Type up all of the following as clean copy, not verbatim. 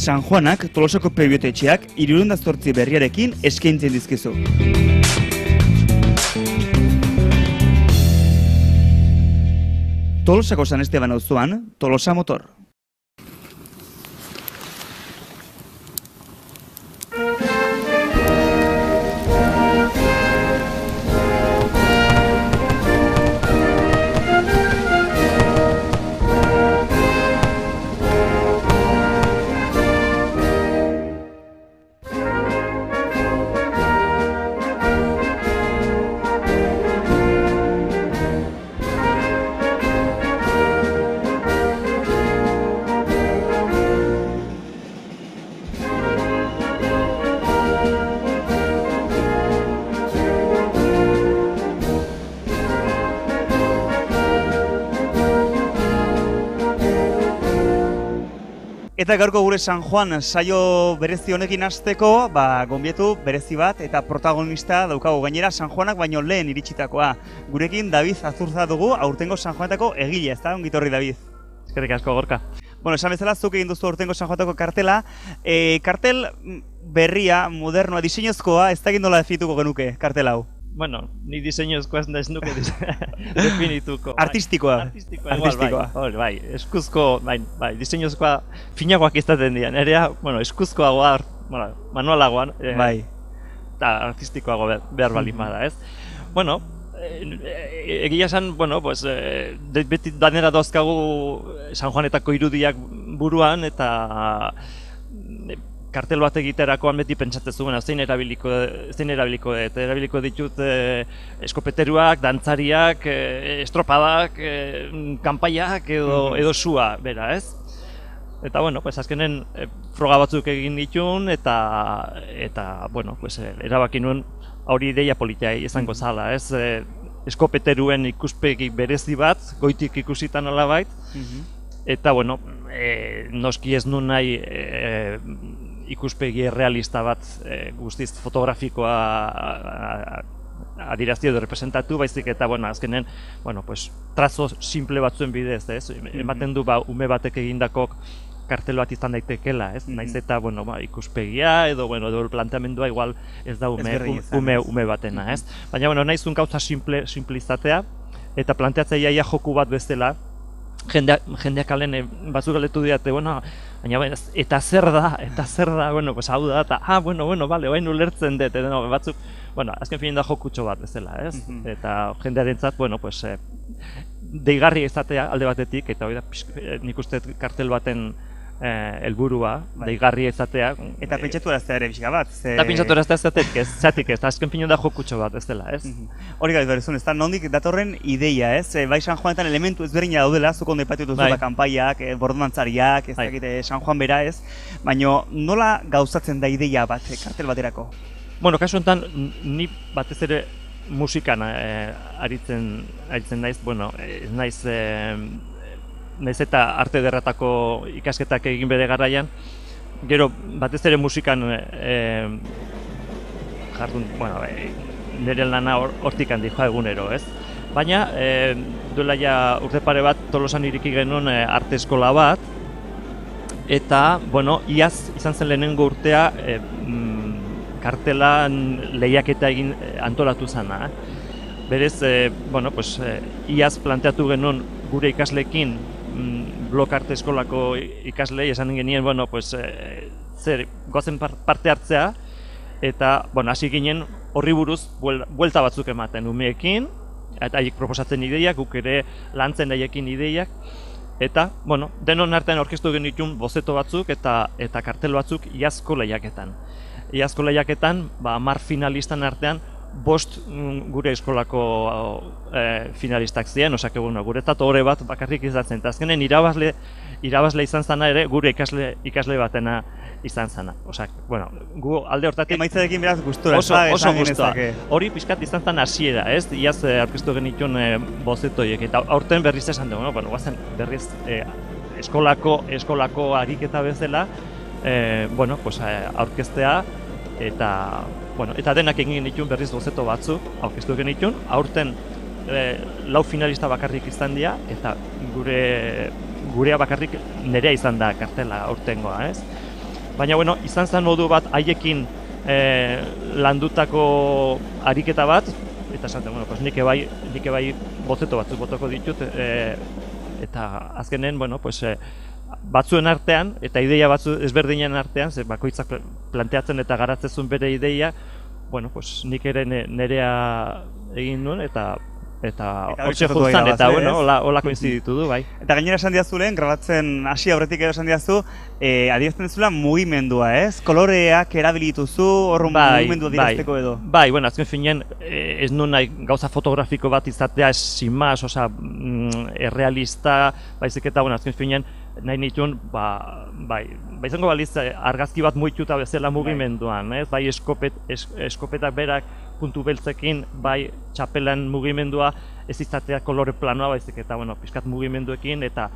San Juanak Tolosako Pebiotetxeak 308 berriarekin eskaintzen dizkizu. Tolosako San Esteban auzoan, Tolosa Motor. Eta gaurko gure San Juan saio berezi honekin hasteko, gonbietu berezi bat eta protagonista daukagu gainera San Juanak baino lehen iritsitakoa. Gurekin David Azurza dugu, aurtengo San Juanetako egile, ezta? Ongi etorri, David. Eskerrik asko, Gorka. Bueno, esan bezala, zuk egin duzu aurtengo San Juanetako kartela. Kartel berria, modernoa, diseinozkoa, ez dakit nola definituko genuke kartel hau? Bueno, ni diseinozkoa ez nuke definituko. Artistikoa. Artistikoa. Bai, eskuzko, bai, diseinozkoa finagoak izaten dian. Erea, bueno, eskuzkoagoa, manualagoan, bai. Eta artistikoago behar balin bada, ez? Bueno, egia esan, bueno, pues, beti danera dauzkagu San Juanetako irudiak buruan, eta kartel bat egiterakoan beti pentsatzen zuen, zein erabiliko ditut eskopeteruak, dantzariak, estropadak, kanpaiak edo sua, bera, ez? Eta, bueno, pues, azkenen froga batzuk egin ditun, eta bueno, pues, erabaki nuen hori ideia politia izango zala, ez? Eskopeteruen ikuspegi berezi bat, goitik ikusitan nolabait, eta, bueno, noski ez nuen nahi ikuspegi realista bat guztiz fotografikoa adierazti edo representatu, baizik eta, bueno, azkenen, bueno, pues, trazo simple batzuen bidez, ez? Ematen du, ume batek egindako kartel bat izan daitekela, ez? Naiz eta, bueno, ikuspegia edo, bueno, planteamendua igual ez da ume batena, ez? Baina, bueno, naizun gauza simple izatea, eta planteatzea ia joku bat bezala, jendeak alen batzuk galetu diate, bueno, baina eta zer da, bueno, pues hau da, eta, bueno, bale, oain ulertzen dut, batzuk, bueno, azken fin da jokutxo bat bezala, ez? Eta jendearentzat, bueno, pues, deigarri izatea alde batetik, eta hori da, nik uste kartel baten helburua, deigarri izatea. Eta pentsatu eraztea ere pixka bat. Eta pentsatu eraztea zatik ez, azken fin da jokutxo bat, ez dela, ez? Hori gaitu berezun, ez da, nondik datorren ideia, ez? Bai San Juanetan elementu ezberdina daudela, zuko ondo ipatu duzu kanpaiak, bordomantzariak, ez dakit San Juan bera, ez? Baina nola gauzatzen da ideia bat kartel baterako? Bueno, kasu honetan, ni batez ere musikan aritzen naiz, bueno, naiz eta arte ederratako ikasketak egin bere garaian, gero batez ere musikan jardun, bueno, nire lana hortik handi joa egunero, ez? Baina, duela ja urte pare bat Tolosan iriki genuen arte eskola bat, eta, bueno, iaz izan zen lehenengo urtea kartelan lehiaketa egin antolatu zana. Berez, bueno, pues, iaz planteatu genuen gure ikasleekin blok arte eskolako ikaslei esan genien, bueno, pues, zer goazen parte hartzea, eta, bueno, hasi ginen horri buruz buelta batzuk ematen umeekin, eta haiek proposatzen ideiak, guk ere lantzen haiekin ideiak, eta, bueno, denon artean aurkeztu genitun bozeto batzuk eta kartel batzuk iazko lehiaketan. Iazko lehiaketan, 10 finalistan artean, 5 gure eskolako finalistak ziren, osak egun guretzat horre bat bakarrik izatzen. Eta azkenen irabazle izan zana ere gure ikasle batena izan zana. Osak, bueno, gu alde hortatik... Emaitzarekin beraz gustora, oso gustora. Hori pixkat izan zan hasiera, ez? Iaz aurkeztu genituen bozetoiek, eta aurten berriz esan dugu, bueno, guazen berriz eskolako ariketa bezala, bueno, pues aurkeztea, eta denak egin genituen berriz bozeto batzuk aurkeztu genituen, aurten 4 finalista bakarrik izan dira, eta gurea bakarrik nerea izan da kartela aurtengoa, ez? Baina, bueno, izan zen modu bat haiekin landutako ariketa bat, eta esaten, bueno, pues nik ebai bozeto batzuk botoko ditut, eta azkenen, bueno, pues, batzuen artean, eta ideia batzu ezberdinen artean, ze bakoitzak planteatzen eta garatzezun bere ideia, bueno, pues nik ere nerea egin nuen, eta hortxe justan, eta bueno, hola koinziditu du, bai. Eta gainera esan diazu lehen, grabatzen hasi aurretik edo esan diazu, adierazten duzula mugimendua, ez? Koloreak erabilituzu, horren mugimendua adierazteko edo. Bai, bueno, azken finean, ez nuen nahi gauza fotografiko bat izatea, sin más, oza, errealista, baizik eta, bueno, azken finean, nahi nituen, izango baliz argazki bat muituta bezala mugimenduan, ez? Bai eskopetak berak puntu beltzekin, bai txapelan mugimendua ez izatea kolore planoa baizik eta, bueno, pixkat mugimenduekin eta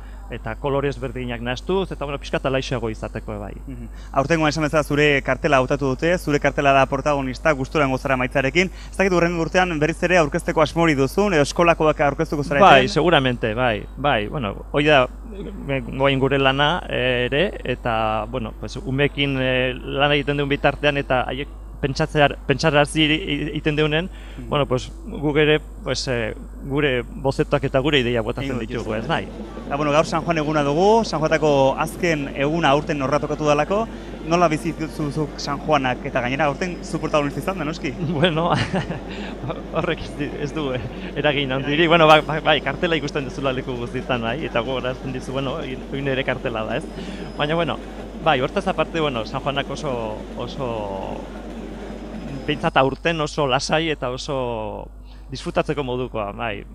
kolore ezberdinak nahastuz, eta, bueno, pixkat alaixeago izateko, bai. Aurtengoan esan bezala zure kartela hautatu dute, zure kartela da protagonista, gusturan gozara maitzarekin. Ez dakit hurrengo urtean berriz ere aurkezteko asmori duzun, edo eskolakoak aurkeztuko zara? Bai, seguramente, bai, bueno, hori da goain gure lana ere, eta, bueno, pues, umeekin lana egiten duen bitartean, eta haiek pentsarazi egiten deunen, bueno, pues, gure bozetoak eta gure ideia botatzen ditugu, ez nahi. Bueno, gaur San Juan eguna dugu, San Juanetako azken eguna aurten horratokatu dalako, nola bizituzuk San Juanak eta gainera aurten zu protagonista izan da, noski? Bueno, horrek ez du eragin handirik, bueno, bai, kartela ikusten duzula leku guztietan, bai, eta gogorazten dizu, bueno, egin ere kartela da, ez? Baina, bueno, bai, hortaz aparte, bueno, San Juanak oso behintzat aurten oso lasai eta oso disfrutatzeko modukoa, bai.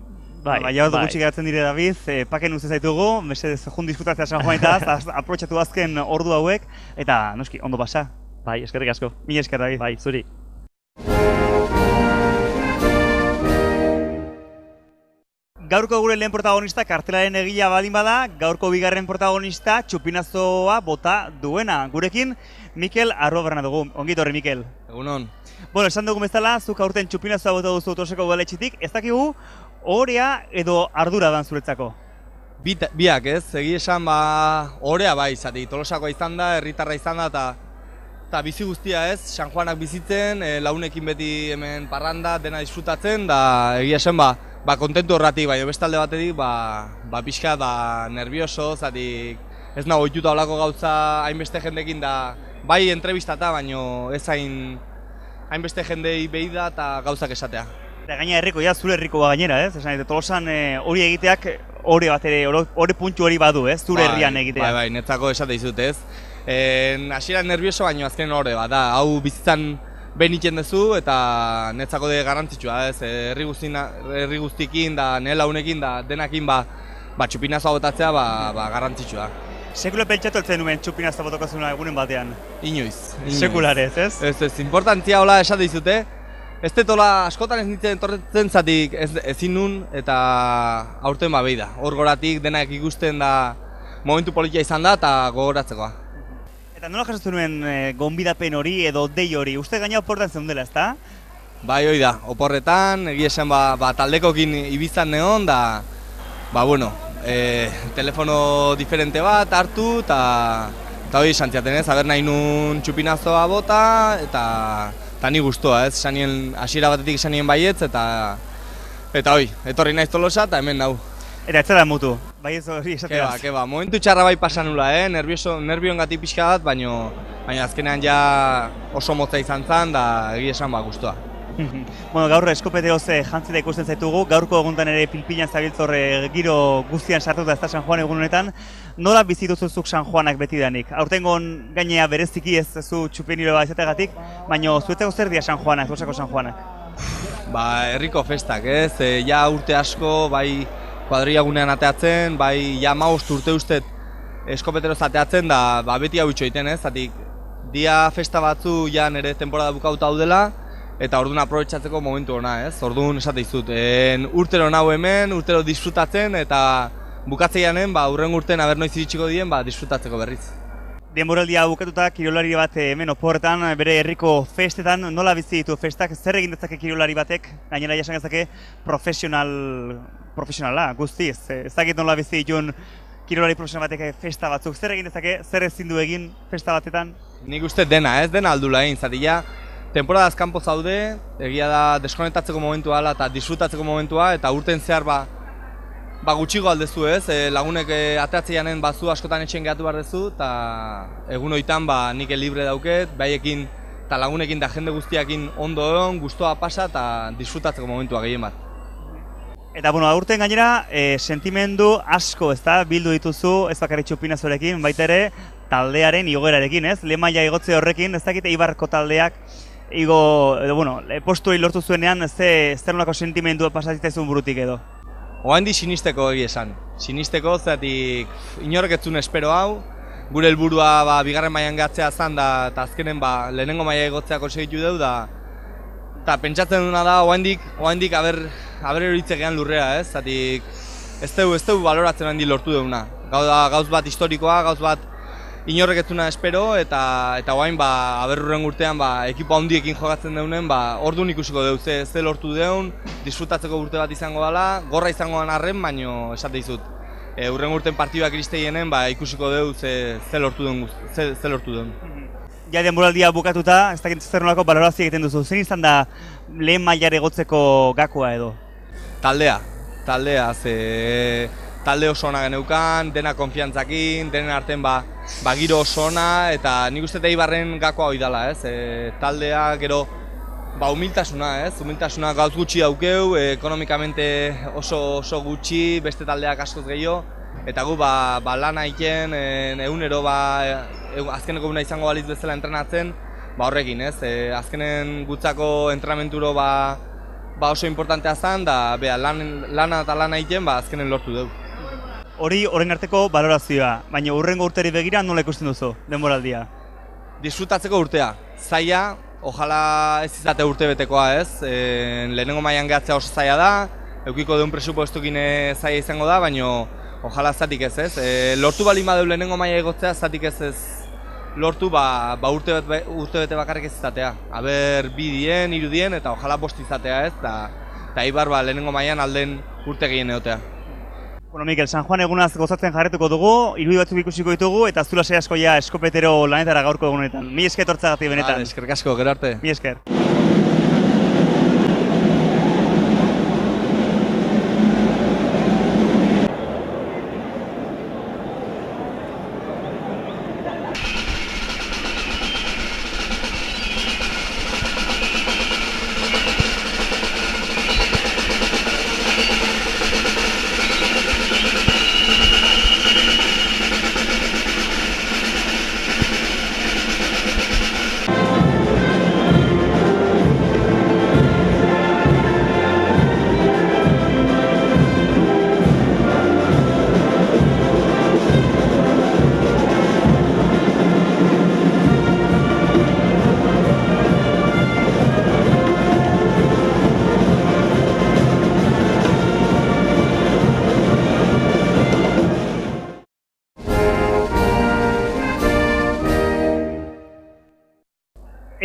Baina bat gutxi geratzen dire, David, paken uste zaitugu, mesedez jun disfrutatzea San Juanetaz, aprobetxatu azken ordu hauek, eta noski, ondo pasa. Bai, eskerrik asko. Mila esker, David. Bai, zuri. Gaurko gure lehen protagonista kartelaren egila baldin bada, gaurko bigarren protagonista txupinazoa bota duena. Gurekin, Mikel Arruabarrena dugu. Ongi etorri, Mikel. Egunon. Bueno, esan dugu bezala, zuk aurten txupinazoa bota duzu Tolosako udaletxetik, ez dakigu orea edo ardura dan zuretzako? Biak ez, egi esan orea bai izati, Tolosakoa izan da, herritarra izan da, eta bizi guztia ez, San Juanak bizitzen, launekin beti hemen parranda, dena disfrutatzen, da egia esan kontentu horratik, bai, bestalde batetik, pixka nervioso, zatik ez nago ohituta olako gauza hainbeste jendekin da, bai entrevistata, baino ez hainbeste jendei behi da eta gauzak esatea. Eta gaina herriko, zure herrikoa gainera, ez? Esan, Tolosan hori egiteak hori bat ere, hori puntu hori badu, ez? Zure herrian egitea. Bai, netzako esate dizut, ez? Hasieran nervioso, baino azken hori bat, da, hau bizitzan behin iten duzu eta netzako de garrantzitsua, ez? Herri guztikin da, nire launekin da, denakin txupinazoa botatzea garrantzitsua. Sekula pentsatu eltzen nuen txupinazoa botoko zuna egunen batean? Inoiz. Sekularez, ez? Ez, importantzia hola esate dizute. Ez detola askotan ez nintzen entorretzen zatik ezin nun eta aurten behi da. Hor goratik denak ikusten da momentu politia izan da eta gogoratzekoa. Eta nola jasotzen nuen gonbidapen hori edo dei hori? Uste gaina oportan zeundela, ezta? Bai, hori da. Oporretan, egia esan taldekokin ibizan neon da, bueno, telefono diferente bat hartu eta hori esan ziaten ez, haber nahi nun txupinazoa bota eta ni guztua ez, hasiera batetik esan nien baietz eta hori, etorri naiz Tolosa eta hemen nau. Eta ez da mutu, bai ez hori esateaz? Keba, momentu txarra bai pasan nula, nervioen gati pixka bat, baina azkenean ja oso motza izan zen da egia esan guztua. Bueno, gaur eskopeteoz jantzita ikusten zaitugu, gaurko eguntan ere pilpilan zabiltzor giro guztian sartuta ez da San Juan egun honetan. Nola bizituzuzuk San Juanak betidanik? Aurtengon gainea bereziki ez zu txupeniro bat izategatik, baina zuetzeko zer dira San Juanak, Tolosako San Juanak? Herriko festak ez, ja urte asko, bai kuadrilla gunean ateatzen, bai ja 15 urte ustez eskopeteroz ateatzen da beti hau itxo egiten ez, zatik dia festa batzu ja nire temporada bukauta daudela, eta orduan aprobetxatzeko momentu hona, ez? Orduan esate dizut, urtero nau hemen, urtero disfrutatzen, eta bukatzeianen, hurrengo urtean aber noiz iritsiko dien, disfrutatzeko berriz. Denboraldia bukatuta, kirolari bat hemen oporretan, bere herriko festetan, nola bizi ditu festak, zer egin dezake kirolari batek, gainera jasan gezake profesionala, guztiz. Ez dakit nola bizi ditun kirolari profesional batek festa batzuk, zer egin dezake, zer ezin du egin festa batetan? Nik uste dena, dena aldula egin, zati ja, temporadaz kanpo zaude, egia da deskonektatzeko momentua dela eta disfrutatzeko momentua, eta urten zehar gutxigo aldezu lagunek ateatzeianen zu askotan etxen gehatu behar dezu, eta egun hoitan nik libre dauket, baiekin eta lagunekin da jende guztiakin ondo egon, gustoa pasa eta disfrutatzeko momentua gehien bat. Eta, bueno, aurten gainera, sentimendu asko, bildu dituzu, ez bakarrik Txupinazorekin, baita ere, taldearen igoerarekin, ez? Lehen maila igotze horrekin, ez dakit Eibarko taldeak postu hori lortu zuenean, zer nolako sentimendua pasatitzaizun burutik edo? Oaindi sinisteko egia esan. Sinisteko, zeratik inork ez zuen espero hau, gure helburua bigarren mailan gatzea zen, eta azkenen lehenengo maila igotzea konsegitu dugu, eta pentsatzen duna da, oaindik aber eroritzegean lurrea, ez? Zatik, ez dugu baloratzen handi lortu duguna. Gauz bat historikoa, gauz bat inorrek ez duena espero, eta oain aber urren urtean ekipo handiekin jokatzen dugunen, orduan ikusiko dugu ze lortu dugun, disfrutatzeko urte bat izango dela, gorra izango den arren, baino esate dizut. Urren urten partiduak iristegienen ikusiko dugu ze lortu dugun. Ja denboraldia bukatuta, ez dakit zer nolako balorazio egiten duzu. Zer izan da lehen mailara igotzeko gakoa edo? Taldea, talde oso ona geneukan, dena konfiantzakin, denen artean giro oso ona, eta nik uste Eibarren gakoa hori dela, ez? Taldea, gero, humiltasuna gauz gutxi daukeu, ekonomikamente oso gutxi, beste taldeak askoz gehiago, eta gu lana egiten, egunero azkeneko eguna izango baliz bezala entrenatzen, horrekin, ez? Azkenen gutzako entrenamentura oso importantea zen, da lana eta lana egiten azkenen lortu dugu. Hori horren arteko balorazioa, baina hurrengo urteri begira nola ikusten duzu denboraldia? Disfrutatzeko urtea, zaila, ojala ez izate urte betekoa, ez? Lehenengo mailan gehatzea oso zaila da, eukiko deun presupuestokin zaila izango da, baina ojala zatik ez, ez? Lortu bali madeu lehenengo maila egotzea, zatik ez lortu urte bete bakarrik ez izatea. Aber, 2 dien, 3 dien, eta ojala 5 izatea, ez? Eta Eibar lehenengo mailan alden urte gehien egotea. Bueno, Mikel, San Juan egunaz gozatzen jarretuko dugu, irudi batzuk ikusiko ditugu, eta zula sei asko ja eskopetero lanetara gaurko egunetan. Mi esker tortzagatik benetan. Eskerrik asko, gero arte. Mi esker.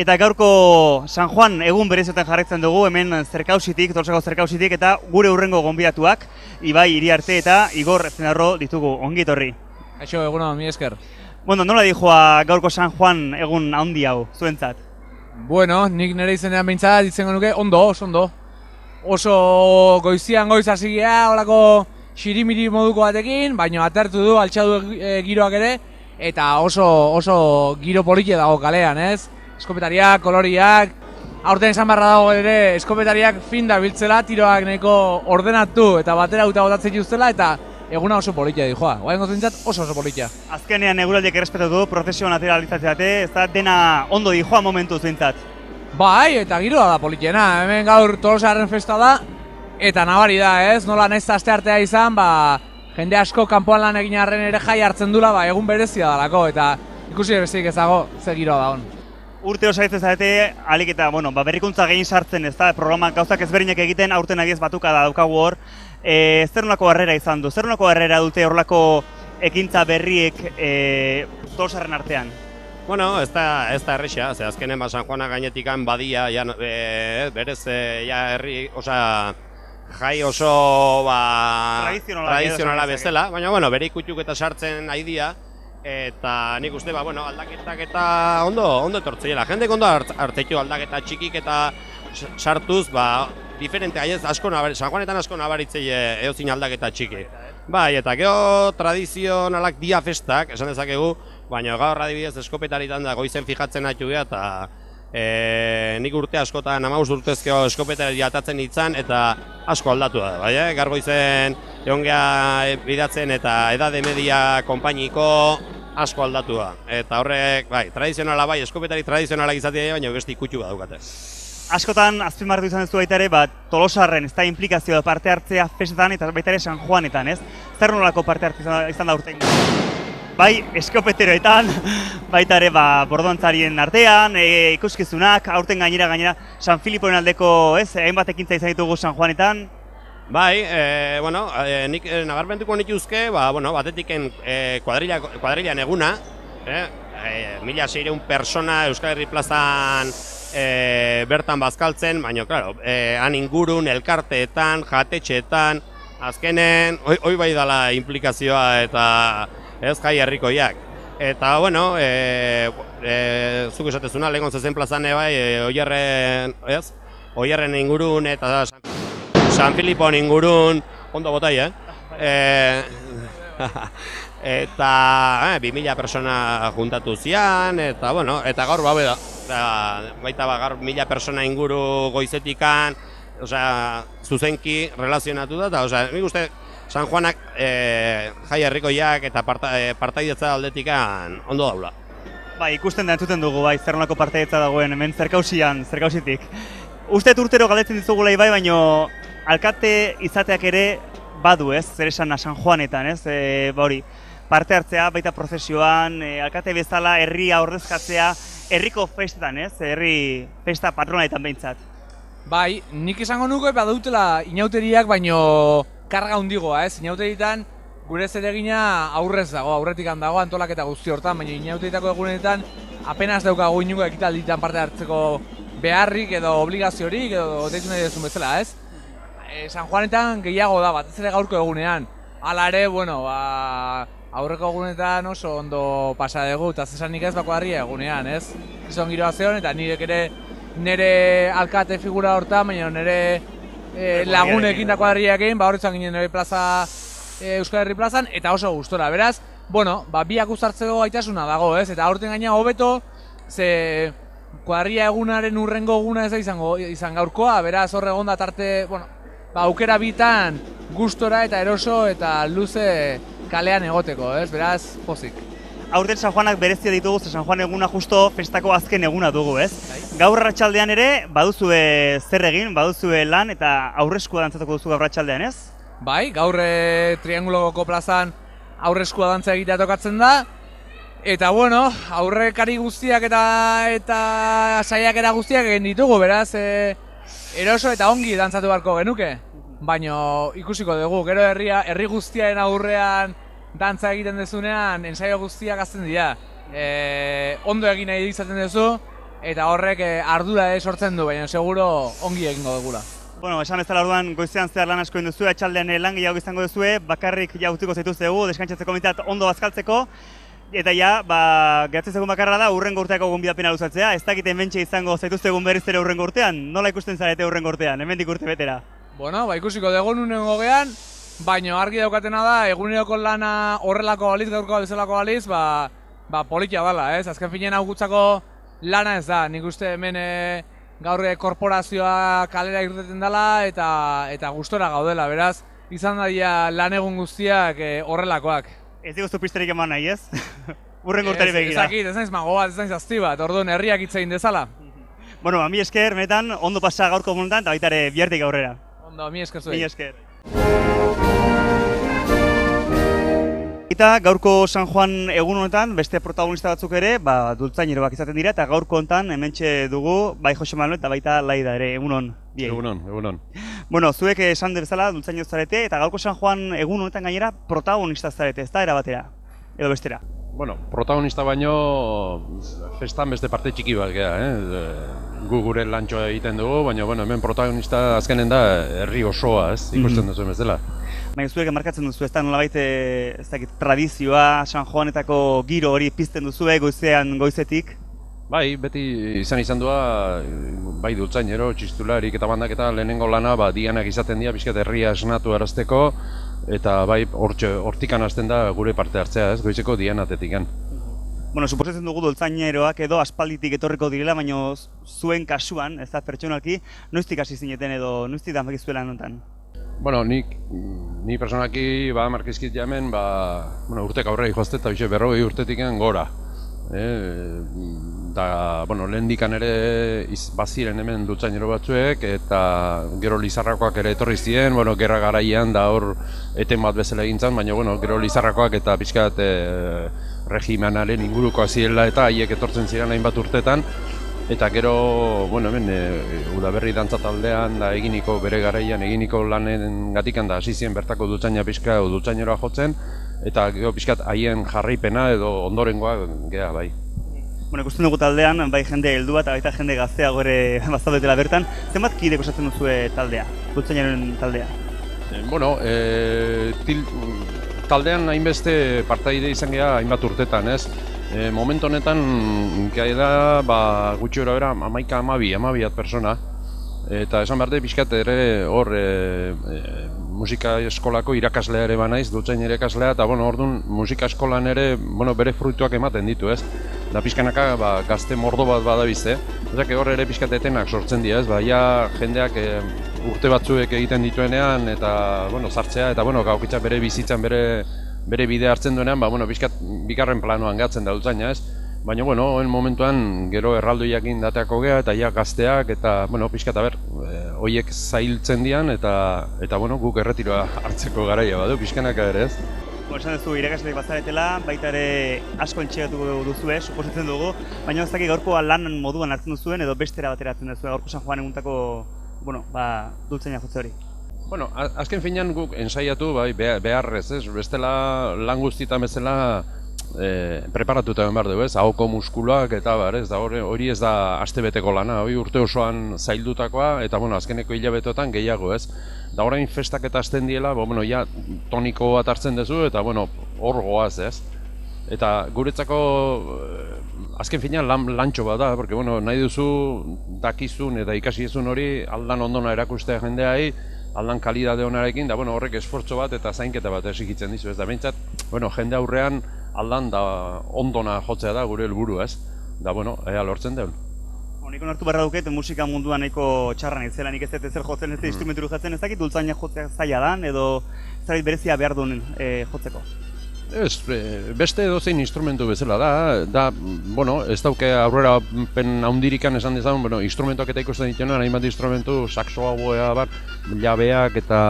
Eta gaurko San Juan egun bereziotan jarraitzen dugu, hemen Zerkausitik, Tolosako Zerkausitik, eta gure hurrengo gonbidatuak, Ibai Iriarte eta Igor Zenarro ditugu, ongi etorri. Aixo, egunon, mi esker. Bueno, nola dijoa gaurko San Juan egun handi hau, zuentzat? Bueno, nik nire izenean behintzat ditzen nuke, ondo, oso ondo. Oso goizian goiz hasi gea, holako xirimiri moduko batekin, baina atertu du, altxadu giroak ere, eta oso giro politia dago kalean, ez? Eskopetariak, koloriak, aurten esan barra dago ere, eskopetariak fin da biltzela, tiroak nahiko ordenatu eta batera uta botatzen jutzela, eta eguna oso politia dijoa. Oaingo zintzat oso politia. Azkenean eguraldiak errespetatu du, prozesioan ateralizatzeate, ez da dena ondo dijoa momentu zintzat. Bai, eta giroa da politiena. Hemen gaur Tolosaren festa da, eta nabari da, ez? Nola nahiz aste artea izan, jende asko kanpoan lan egin arren ere jai hartzen dula, egun berezia dalako, eta ikusi besterik ezago ze giroa da hon. Urte osaitzen zarete, alik eta berrikuntza gehien sartzen, ez da, programak gauzak ezberdinak egiten, aurten abiez batuka da daukagu hor. Zer nolako harrera izan du? Zer nolako harrera dute horrelako ekintza berriek Tolosaren artean? Bueno, ez da erresa, ze azkenen San Juana gainetikan badia, berez, herri, jai oso tradizionala bezala, baina bere ikutuk eta sartzen haidia, eta nik uste, bueno, aldaketak eta ondo etortzeiela. Jendek ondo hartzeitu aldaketa txikik eta sartuz, diferente, San Juanetan asko nabaritzei eozin aldaketa txiki. Bai, eta gero tradizionalak dia festak, esan dezakegu, baina gaur adibidez eskopetaritan da goizen fijatzen haitu geha, eta nik urte askotan 15 urtezkeo eskopetari atatzen ditzan, eta asko aldatu da, bai, gaur goizen egon geha bidatzen eta edade media konpainiko asko aldatu da. Eta horrek, bai, tradizionala bai, eskopetari tradizionalak izatea, baina beste ikutxu badukate. Askotan, azpimarratu izan duzu baita ere, Tolosarren ez da implikazioa parte hartzea festetan eta baita ere San Juanetan, ez? Zer nolako parte hartzea izan da urtein? Bai, eskopeteroetan, baita ere bordontzarien artean, ikuskizunak, aurten gainera San Filipoen aldeko, ez, hainbat ekintza izan ditugu San Juanetan. Bai, nik nabarmentuko nituzke, batetiken kuadrilan eguna, 1.600 persona Euskal Herri plazan bertan bazkaltzen, baina, klaro, han ingurun, elkarteetan, jatetxeetan, azkenen, hoi bai dala implikazioa eta ez jai herrikoiak. Eta, bueno, zuk esatezuna, lehenko zezen plazan bai, Oierren ingurun eta San Filipon ingurun, ondo botai, eta 2.000 persona juntatu zian, eta, bueno, eta gaur baita gaur 1.000 persona inguru goizetikan, zuzenki relazionatu da, eta nik uste San Juanak jai herrikoiak eta partaidetza aldetikan ondo daula. Bai, ikusten da entzuten dugu, bai, zer nolako partaidetza dagoen hemen zerkausitik. Uste urtero galdetzen dizugula ibai, baino alkate izateak ere badu, ez, zer esan San Juanetan, ez, parte hartzea, baita prozesioan, alkate bezala herria ordezkatzea, herriko festetan, ez, herri festa patronaetan behintzat. Bai, nik esango nuke badautela inauteriak, baino karga hundigoa, ez, inauteritan gure zeregina aurrez dago, aurretik dago antolaketa guzti hortan, baina inauteritako egunetan apenas daukagu inungo ekitalditan parte hartzeko beharrik edo obligaziorik edo deitu nahi duzun bezala, ez? San Juanetan gehiago da, batez ere gaurko egunean. Hala ere, bueno, aurreko egunetan oso ondo pasa dugu, eta zesanik ez bakoarria egunean, ez? Gizon giroa zeon, eta nire alkate figura hortan, baina nire lagunekin da kuadriakin, horretzan ginen nire plaza, Euskal Herri plazan, eta oso gustora. Beraz, bueno, biak uzartzeko gaitasuna dago, ez? Eta aurten gaina hobeto, ze kuadria egunaren urrengo eguna ez da izan gaurkoa, beraz horre egonda tarte, bueno, aukera bitan gustora eta eroso eta luze kalean egoteko, ez? Beraz, pozik. Aurten San Juanak berezia ditugu, San Juan eguna justo festako azken eguna dugu, ez? Gaur arratsaldean ere, baduzue zer egin, baduzue lan eta aurreskua dantzatuko duzu gaur arratsaldean, ez? Bai, gaur Trianguloko plazan aurreskua dantza egitea tokatzen da. Eta, bueno, aurrekari guztiak eta saiakera guztiak egin ditugu, beraz, eroso eta ongi dantzatu beharko genuke. Baina ikusiko dugu, gero herri guztiaren aurrean dantza egiten dezunean, ensaio guztiak azten dira. Ondo egin nahi izaten duzu, eta horrek ardura sortzen du, baina seguro ongi egingo dugula. Bueno, esan bezala orduan goizean zehar lan asko egin duzu, atxaldean lan gehiago izango duzu, bakarrik utziko zaituztegu, deskantzatzeko mintzat ondo bazkaltzeko. Eta ja, geratzen zegoen bakarra da urrengo urteako gonbidapena luzatzea. Ez dakit hementxe izango zaituztegun berriz ere urrengo urtean? Nola ikusten zarete urrengo urtean, hemendik urte betera? Bueno, ikusiko dugu nunengo gean, baina argi daukatena da, eguneroko lana horrelako baliz, gaurko bezalako baliz, politia dala, ez? Azken finean hau gutzako lana ez da. Nik uste hemen gaur korporazioa kalera irteten dela eta gustora gaudela, beraz, izan daia lan egun guztiak horrelakoak. Ez diguztu pisterik eman nahi, ez? Urrengo urtari begira. Ez naiz mago bat, ez naiz azti bat, orduan herriak hitzein dezala. Bueno, mi esker, metan, ondo pasa gaurko egunetan, eta baita ere bihartik aurrera. Ondo, mi esker zuei. Mi esker. Eta gaurko San Juan egun honetan, beste protagonista batzuk ere, dultzaineroak izaten dira, eta gaurko honetan hementxe dugu, bai Jose Manuel eta baita Laida ere, egunon. Egunon. Bueno, zuek esan bezala dultzaino zarete, eta gaurko San Juan egun honetan gainera protagonista zarete, ez da erabatera, edo bestera? Bueno, protagonista baino festan beste parte txiki bat gea, gu gure lantxoa egiten dugu, baina hemen protagonista azkenen da herri osoa, ez, ikusten duzu bezala. Baina zuek markatzen duzu, ez da nolabait ez dakit, tradizioa, San Juanetako giro hori pizten duzu goizetik? Bai, beti izan doa, bai dultzainero, txistularik eta bandaketa lehenengo lana, dianak izaten dira, pixkat herria esnatu arazteko, eta bai, hortikan hasten da gure parte hartzea, ez, goizeko dianatetikan. Bueno, suposatzen dugu dultzaineroak edo aspalditik etorriko direla, baina zuen kasuan, ez da pertsonalki, noiztik hasi zineten edo noiztik damakizuela honetan? Bueno, ni personalki markizkit jamen, urtek aurrera joazte eta 40 urtetik gora. Lehendikan ere baziren hemen dultzainero batzuek eta gero Lizarrakoak ere etorri ziren, gerra garaian da hor eten bat bezala egin zen, baina gero Lizarrakoak eta pixkat regimenaren ingurukoa zirela eta haiek etortzen ziren hainbat urtetan. Eta gero, hemen Udaberri dantza taldean da eginiko bere garaian eginiko lanen gatikan da hasi ziren bertako dultzaina pixka edo dultzaineroa jotzen eta gero pixkat haien jarraipena edo ondorengoa gea bai. Ikusten dugu taldean, bai jende heldua eta baita jende gazteago ere bazaudetela bertan. Zenbat kidek osatzen duzue taldea, dultzainaren taldea? Taldean hainbeste partaide izan geha hainbat urtetan, ez? Momentu honetan, gai da, gutxi gora bera, 11-12 persona. Eta esan behar pixkat ere hor musika eskolako irakaslea ere banaiz, dultzainero irakaslea, eta orduan musika eskolan ere bere fruituak ematen ditu, ez? Da pixkanaka gazte mordo bat badabiz, hor ere pixkat etenak sortzen dira, ez? Ja jendeak urte batzuek egiten dituenean eta sartzea, eta gaukitza bere bizitzan bere bide hartzen duenean, pixkat bigarren planoan gatzen da dultzaina, ez? Baina, hoen momentuan gero erraldoiakin dateako geha eta ja gazteak eta, pixkat, horiek zailtzen dian eta guk erretiroa hartzeko garaia badu, pixkanaka ere, ez? Esan duzu irakasleak bazaretela, baita ere asko entxegatuko duzue, suposatzen dugu, baina ez dakik gaurko lan moduan hartzen duzuen edo bestera bateratzen duzue gaurko San Juan eguntako, dultzaina jotze hori. Azken finean guk ensaiatu beharrez, ez? Bestela lan guztietan bezala preparatuta egin behar dugu, ez? Ahoko muskuloak eta hori ez da astebeteko lana, hori urte osoan zaildutakoa eta azkeneko hilabetotan gehiago, ez? Da orain festak eta hasten diela, ja toniko bat hartzen duzu eta hor goaz, ez? Eta guretzako azken finean lantxo bat da, porque nahi duzu dakizun eta ikasiezun hori aldan ondona erakustea jendeai, aldan kalidade onarekin, da horrek esfortzo bat eta zainketa bat esikitzen dizu, ez da behintzat, jende aurrean aldan da ondona jotzea da gure helburu, ez? Da, ea lortzen deun. Nik onartu barra duket, musika munduan nahiko txarra nintzela, nik ez dut ezer jotzen, ez dut instrumenturu jatzen, ez dakit dultzaina jotzea zaila dan, edo ez dakit berezia behar duen jotzeko? Ez, beste edozein instrumentu bezala da, ez dauke aurrera pen haundirikan esan dezagun, instrumentuak eta ikusten dituenan, hainbat instrumentu, saxoa boea, jabeak eta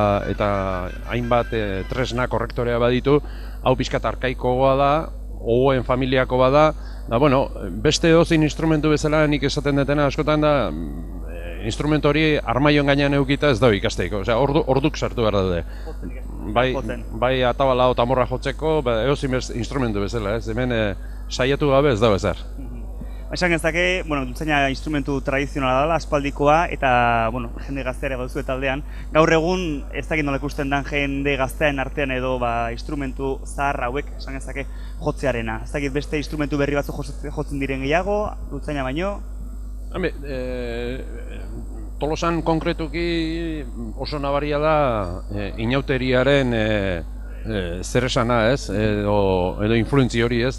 hainbat tresna korrektorea baditu, hau pixkat arkaikoa da, ogoen familiako bada, beste edozein instrumentu bezala nik esaten detena askotan da, instrumentu hori armaion gainean eukita ez da ikasteiko, orduk sartu behar daude. Bai atabala eta morra jotzeko, edozein instrumentu bezala, ez? Hemen saiatu gabe ez dago ezer. Esan gezake, dultzaina instrumentu tradizionala dela, aspaldikoa, eta jende gazteare baduzu taldean. Gaur egun ez dakit nola ikusten den jende gaztearen artean edo instrumentu zahar hauek, esan gezake, jotzearena. Ez dakit beste instrumentu berri batzu jotzen diren gehiago, dultzaina baino? Tolosan konkretuki oso nabaria da inauteriaren zer esana, ez? Edo influentzi hori, ez?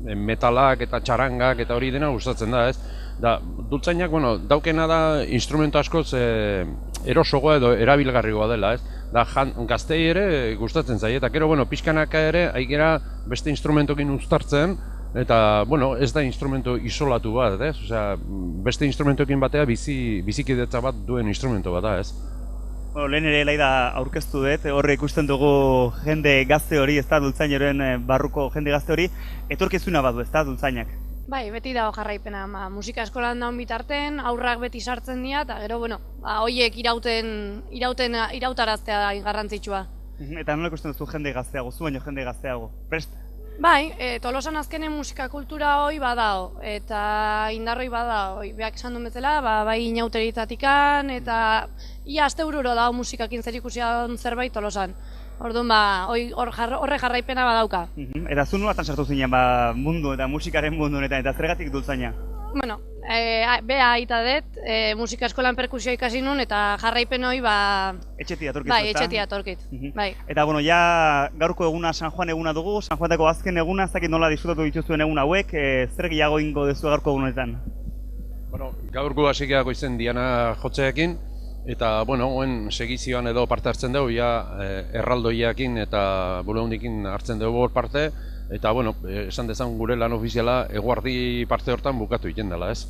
Metalak eta txarangak eta hori dena gustatzen da, ez? Da, dultzainak, daukena da instrumento askoz erosogoa edo erabilgarrigoa dela, ez? Da, gaztei ere gustatzen zaie, eta gero, pixkanaka ere, haigera beste instrumentokin uztartzen, eta, ez da instrumento isolatu bat, ez? Osea, beste instrumentokin batea bizikidetza bat duen instrumento bat da, ez? Lehen ere laida aurkeztu dut, horre ikusten dugu jende gazte hori, ez da, dultzaineroen barruko jende gazte hori, etorkizuna badu, ez da, dultzainak? Bai, beti dago jarraipena, musika eskolan daun bitarten, aurrak beti sartzen dira, eta gero, horiek irautaraztea da garrantzitsua. Eta nola ikusten duzu jende gazteago, zu baino jende gazteago, prest? Bai, Tolosan azkenen musika kultura hoi badao, eta indarroi badao, behak esan duen bezala, bai inauteritatikan, eta ia asteururo dago musikakin zer ikusi zerbait Tolosan. Orduan horre jarraipena badauka. Eta zu nolatan sartu zinen mundu eta musikaren mundu honetan, eta zergatik dultzaina? Bueno, beha aita dut, musika eskolan perkusioa ikasi nun, eta jarraipen hori Etxetik datorkit, bai, etxetik datorkit, bai. Eta bueno, ja gaurko eguna San Juan eguna dugu, San Juanetako azken eguna, ez dakit nola disfrutatu dituzuen egun hauek, zer gehiago ingo dezu gaurko egunetan? Bueno, gaurko hasikeak goizen Diana jotzeekin, eta, bueno, hoen segizioan edo parte hartzen dugu, erraldoiakin eta buleundikin hartzen dugu hor parte, eta, bueno, esan dezan gure lan ofiziala eguardi parte hortan bukatu egiten dela, ez?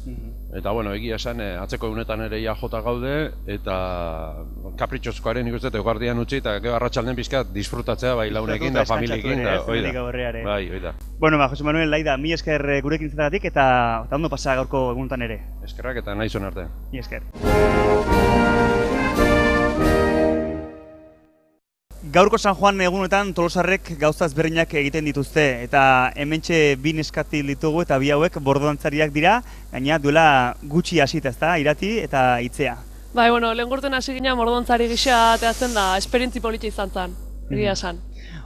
Eta, bueno, egia esan, atzeko egunetan ere jota gaude, eta kapritxozkoaren ikusten eguardian utzi, eta gero arratsaldean pixka disfrutatzea, bai launekin da familiekin, bai, oida. Bueno, Jose Manuel, Laida, mi esker gurekin zetatik eta ondo pasa gaurko egunetan ere. Eskerrak eta nahi zuen arte. Mi esker. Gaurko San Juan egunetan Tolosarrek gauza ezberdinak egiten dituzte eta hementxe bi neskati ditugu eta bi hauek bordodantzariak dira, gaina duela gutxi hasita, ezta, Irati eta Itzea. Bai, bueno, lehen gurten hasi ginen bordodantzari gisa ateatzen da, esperientzi politxe izan zen, egia esan.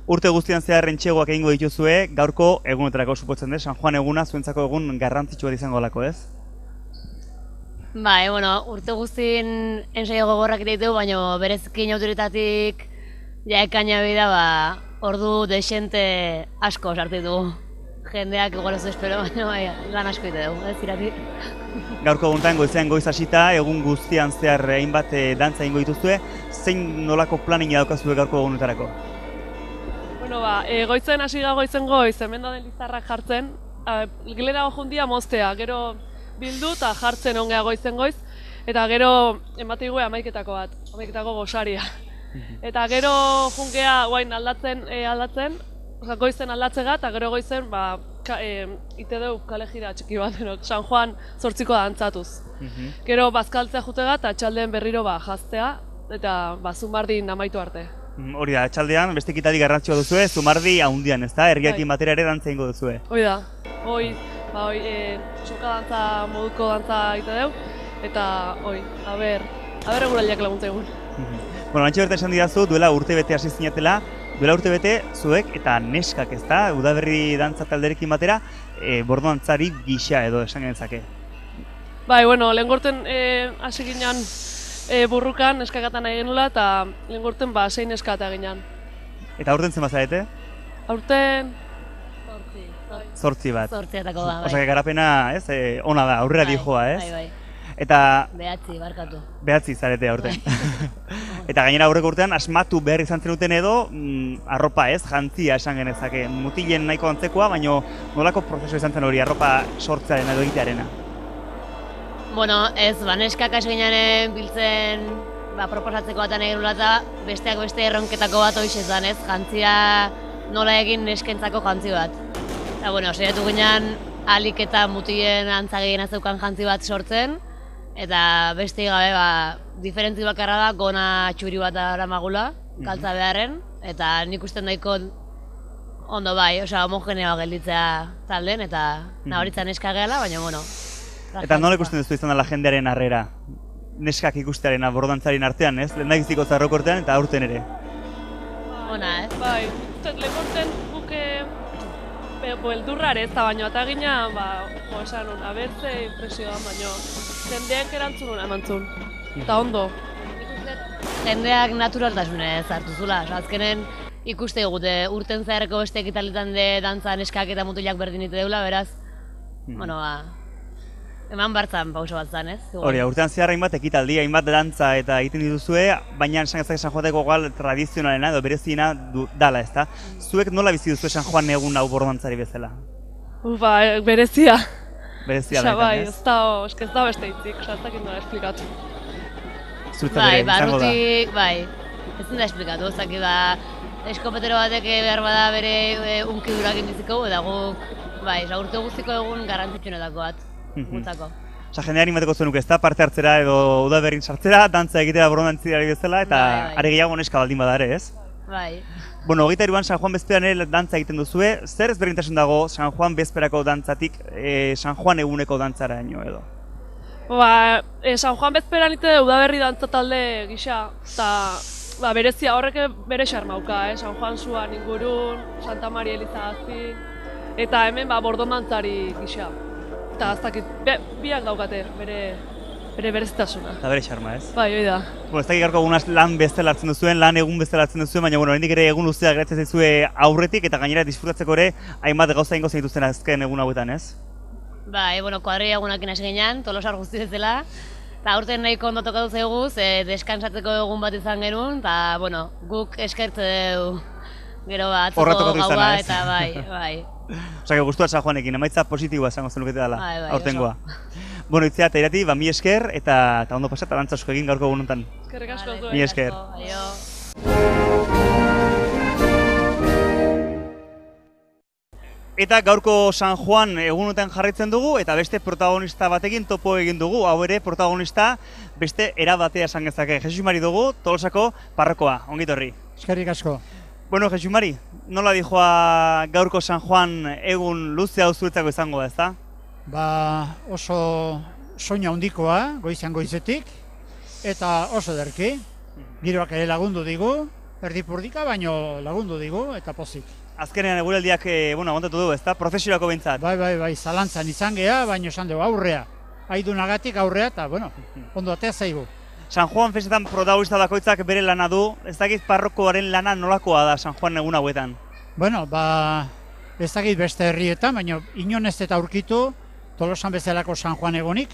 Urte guztian zehar entxegoak egingo dituzue, gaurko egunetarako supotzen dut, San Juan eguna zuentzako egun garrantzitsu bat izango lako, ez? Bai, bueno, urte guztien ensaio gogorrak ditu, baina berezkin autoritatik ja ekaina bida, ordu desente asko sartu dugu. Jendeak igual ez espero, baina lan asko ite dugu, ez Irati? Gaurko egunetan goizean goiz hasita, egun guztian zehar hainbat dantza egingo dituzue, zein nolako planina daukazue gaurko egunetarako? Bueno, goizen hasi goizen goiz, hemen da den lizarrak jartzen, gilerago jundia moztea, gero bildu eta jartzen ongea goizen goiz, eta gero ematen gue amaiketako gosaria. Eta gero jungea guain aldatzen, goizen aldatzega, eta gero goizen ite dugu kale jira txiki bat, San Juan 8ko dantzatuz. Gero bazkaltzea jutega eta txaldeen berriro jaztea, eta zumardin amaitu arte. Hori da, txaldean beste ekitali garrantzioa duzue, zumardi haundian, ezta? Herriakin batera ere dantza ingo duzue. Hoi da, soka dantza moduko dantza ite dugu, eta aber eguraldiak laguntza egun. Bueno, antxe bertan esan didazu, duela urtebete hasi zinatela, duela urtebete zuek eta neskak, ezta? Udaberri dantza talderekin batera, bordodantzari gisa edo esan genezake. Bai, bueno, lehen gorten hasi ginen burrukan neskakatan nahi genula eta lehen gorten 6 neskata ginen. Eta aurten zen bazarete? Aurten... 8 bat. 8etako da, bai. Osa, garapena, ez, ona da, aurrera dijoa, ez? Bai. Eta... 9 barkatu. 9 zarete aurten. Eta gainera aurreko urtean asmatu behar izan zenuten edo arropa, ez, jantzia esan genezake. Mutilen nahiko antzekoa, baina nolako prozesu izan zen hori arropa sortzearen edo egitearena? Bueno, ez, neskak hasi ginen biltzen proposatzeko bat egin eta besteak beste erronketako bat hoiz ezan, ez, jantzia nola egin neskentzako jantzi bat. Eta, bueno, saiatu ginen alik eta mutilen antzagien azeukan jantzi bat sortzen, eta beste gabe, diferentzi bakarra da, gona txuri bat aramagula, kaltza beharren, eta nik usten daiko ondo bai, homogeneoa gelditzea talden, eta nabaritzen neska gehala, baina, bueno. Eta nola ikusten duzu izan dela jendearen harrera? Neskak ikustearena bordantzaren artean, ez? Lehendabiziko zarroko urtean eta aurten ere. Ona, ez? Bai, lehorten guke beldurrare ez da baino, eta gina, esan hon, abertze impresioa, baino, jendeak erantzun emantzun, eta ondo. Jendeak naturaltasunez hartu zula, azkenen ikuste gute urten zaharreko beste ekitaletan de dantza neskak eta mutilak berdin ite deula, beraz, bueno, eman bartzan pauso bat zan, ez? Hori, urtean zehar hainbat ekitaldi, hainbat dantza eta egiten dituzue, baina esan ezak San Joateko gal tradizionalena edo bereziena dala, ezta? Zuek nola bizi duzue San Juan egun hau bordantzari bezala? Berezia. Berezia benetan, ez? Ez da beste hitzik, ez dakit nola esplikatu. Zuretzat ere, izango da? Bai, ez da esplikatu, ez dakit eskopetero batek behar bada bere unkidurak indiziko, eta guk, urte guztiko egun garrantzitsuenetako bat. Osa, jendeari mateko zuen ezta, parte hartzera edo udaberrin sartzera, dantza egitera borondantziari bezala, eta are gehiago neska baldin bada ere, ez? Bai. Bueno, 23an San Juan bezperan ere dantza egiten duzue, zer ezberdintasun dago San Juan bezperako dantzatik San Juan eguneko dantzara edo? San Juan bezperan ite udaberri dantza talde gisa, eta berezia horrek bere xarmauka, San Juan zuan ingurun, Santa Maria Eliza azpin, eta hemen bordomantzari gisa. Eta aztakit, biak daukate bere berezitasuna. Eta bere xarma, ez? Bai, hori da. Ez dakik gaurko egunaz lan bezala hartzen duzuen, lan egun bezala hartzen duzuen, baina oraindik ere egun luzea geratzen zaizue aurretik eta gainera disfrutatzeko ere hainbat gauza ingo zaituzten azken egun hauetan, ez? Bai, kuadrilla egunakin hasi ginen, Tolosar guzti bezala. Eta aurten nahiko ondo tokatu zaigu, deskansatzeko egun bat izan genuen, eta guk eskertze dugu gero atzoko gaua eta bai. Osake, guztua San Juanekin, emaitza positiboa esango zenukete dela, aurtengoa. Bueno, Itzea eta Irati, mi esker eta ondo pasat, arantza asko egin gaurko egun honetan. Eskerrik asko zuen. Mi esker. Eta gaurko San Juan egunotan jarraitzen dugu eta beste protagonista batekin topo egin dugu. Hau ere protagonista beste era batea esan gezake. Jesus Mari dugu, Tolosako parrokoa. Ongi etorri. Eskerrik asko. Bueno, Jesus Mari, nola dijoa gaurko San Juan egun luze hau zuretzako izango da, ezta? Oso soina handikoa, goizan goizetik, eta oso derki. Giroak ere lagundu digu, erdipurdika, baino lagundu digu, eta pozik. Azkenean eguraldiak, agontatu du, ezta? Prozesiorako behintzat. Bai, zalantzan izan geha, baino esan dugu aurrea. Haidunagatik aurrea, eta, ondo atea zaigu. San Juan festetan protagonista bakoitzak bere lana du, ez dakit parrokoaren lana nolakoa da San Juan egun hauetan? Ez dakit beste herrietan, baina inon ez eta aurkitu Tolosan bezalako San Juan egunik.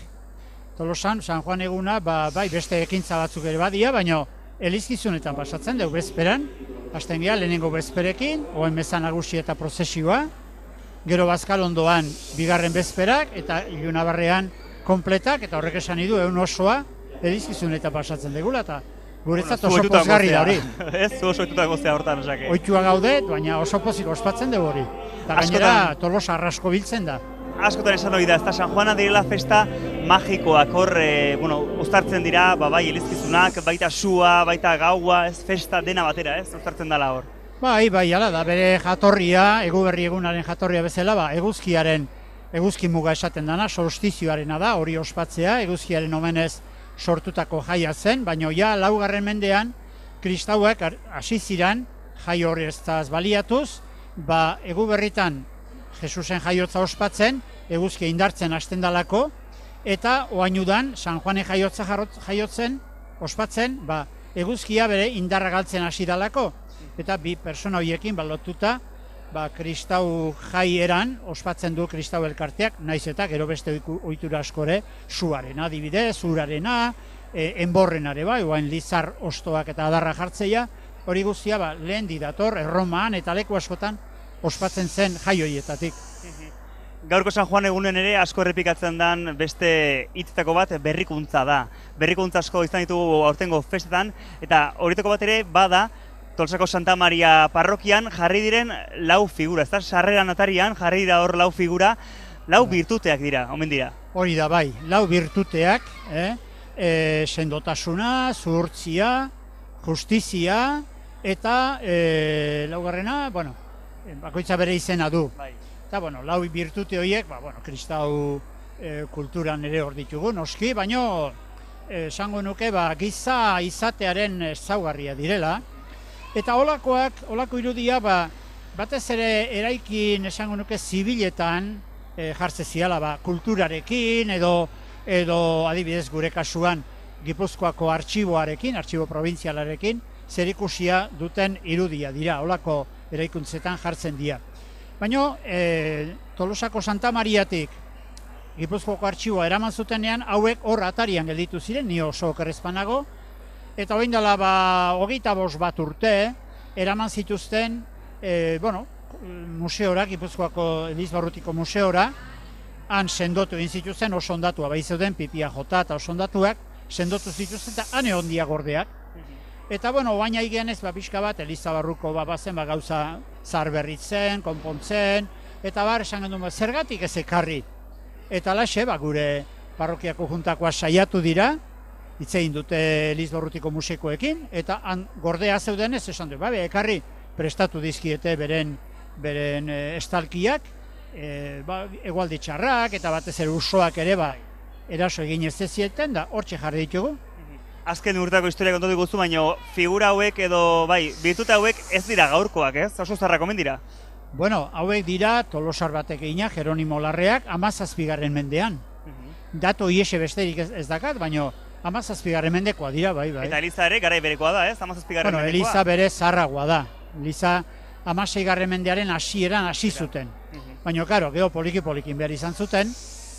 Tolosan, San Juan eguna, bai beste ekintza batzuk ere badia, baina elizkizunetan pasatzen dugu bezperan. Hasten geha, lehenengo bezperekin, oen meza nagusi eta prozesioa. Gero Bazkal ondoan bigarren bezperak eta ilunabarrean kompletak, eta horrek esan idu, egun osoa elizkizunetan pasatzen dugula, eta guretzat oso pozgarri da hori. Ez, zu oso oituta gozea hortan, osake. Oitua gaude, baina oso pozik ospatzen dugu hori. Eta gainera Tolosa arrasko biltzen da. Askotan esan hori da, ezta San Juana direla festa magikoak, hor, uztartzen dira, bai elizkizunak, baita sua, baita gaua, ez festa dena batera, ez, uztartzen dela hor. Bai, hala da, bere jatorria, Eguberri egunaren jatorria bezala, eguzki muga esaten dana, solstizioarena da, hori ospatzea, eguzkiaren omenez sortutako jaia zen, baina ja, 4. mendean, kristauek hasi ziren, jai hori ez baliatuz, Eguberritan Jesusen jaiotza ospatzen, eguzkia indartzen hasten dalako, eta oainudan San Juanen jaiotza jaiotzen, ospatzen, eguzkia bere indarra galtzen hasi dalako. Eta bi persona horiekin lotuta, kristau jaieran ospatzen du kristau elkarteak, naiz eta gero beste ohitura askore, suarena adibidez, urarena, enborrenare oain lizar ostoak eta adarra jartzeia, hori guztia lehen didator, Erromaan eta leku askotan, ospatzen zen jai horietatik. Gaurko San Juan egunen ere asko errepikatzen den beste hitzetako bat berrikuntza da. Berrikuntza asko izan ditugu aurtengo festetan, eta horietako bat ere bada Tolosako Santa Maria parrokian jarri diren 4 figura, ezta? Sarreran atarian jarri dira hor 4 figura, 4 birtuteak dira, omen dira. Hori da bai, 4 birtuteak, sendotasuna, zuhurtzia, justizia, eta laugarrena, bakoitza bere izena du. Eta, 4 birtute horiek, kristau kulturan ere hor ditugu, noski, baina esango nuke giza izatearen ezaugarria direla. Eta holako irudia, batez ere eraikin esango nuke zibiletan jartze ziala, kulturarekin edo adibidez gure kasuan Gipuzkoako artxiboarekin, artxibo probintzialarekin, zerikusia duten irudia dira, holako eraikuntzetan jartzen dira. Baina Tolosako Santa Mariatik Gipuzkoako artxiboa eraman zutenean, hauek hor atarian gelditu ziren, ni oso okerrezpanago, eta hogein dela 25 bat urte, eraman zituzten, museora, Gipuzkoako Elizbarrutiko museora, han sendotu egin zituzten oso ondatua, zeuden pipia jota eta oso ondatuak, sendotu zituzten eta han egon dia gordeak. Eta, baina igen ez, pixka bat, Elizabarruko bazen, gauza zaharberritzen, konpontzen, eta esan gendu, zergatik ez ekarri. Eta laxe, gure parrokiako juntakoa saiatu dira, hitz egin dute Elizbarrutiko musekoekin, eta han gordea zeudenez, esan du, ekarri prestatu dizkiete beren estalkiak, egualdi txarrak, eta batez ere usoak ere, eraso egin ez zieten, da hortxe jarri ditugu. Azken urteako historia kontatu diguzu, baina figura hauek edo, bai, birtute hauek ez dira gaurkoak, ez? Oso zarrak omen dira. Bueno, hauek dira tolosar batek egina, Jeronimo Larreak, 17. mendean. Dato iese besterik ez dakat, baina 17. mendekoa dira, bai. Eta Eliza ere garai berekoa da, ez? 17. Bueno, mendekoa. Eliza bere zaharragoa da. Eliza 16. mendearen hasieran hasi zuten. Baina, karo, gero poliki-polikin behar izan zuten,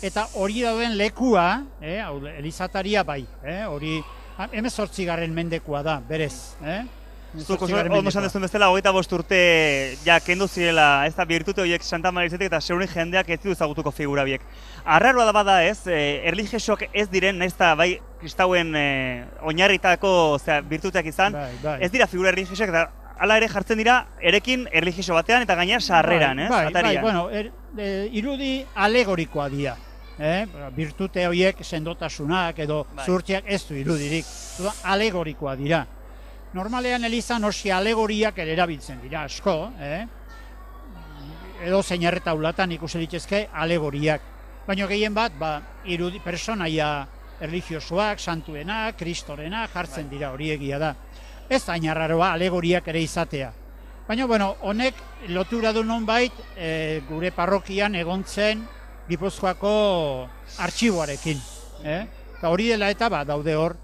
eta hori dauden lekua, Elizataria bai, hori 18. mendekoa da, berez. Zuk ondo esan dezun bezala, 25 urte ja kendu zirela, ez da birtute horiek Santa Marizetik eta zeurin jendeak ez ditu ezagutuko figura biek. Arraroa da bada ez, erlijiosoak ez diren, nahiz eta bai kristauen oinarritako birtuteak izan, ez dira figura erlijiosoak eta hala ere jartzen dira erekin erlijioso batean eta gainera sarreran, ez? Bai, bueno, irudi alegorikoa dira. Birtute horiek sendotasunak edo zuhurtziak ez du irudirik. Alegorikoa dira. Normalean Elizan osi alegoriak ere erabiltzen dira asko, edo zein erretaulatan ikusi litezke alegoriak. Baina gehien bat, irudi personaia erlijiosoak, santuenak, kristorenak jartzen dira, hori egia da. Ez da inarraroa alegoriak ere izatea. Baina, bueno, honek lotura du nonbait gure parrokian egontzen Gipuzkoako artxiboarekin. Eta hori dela eta daude hor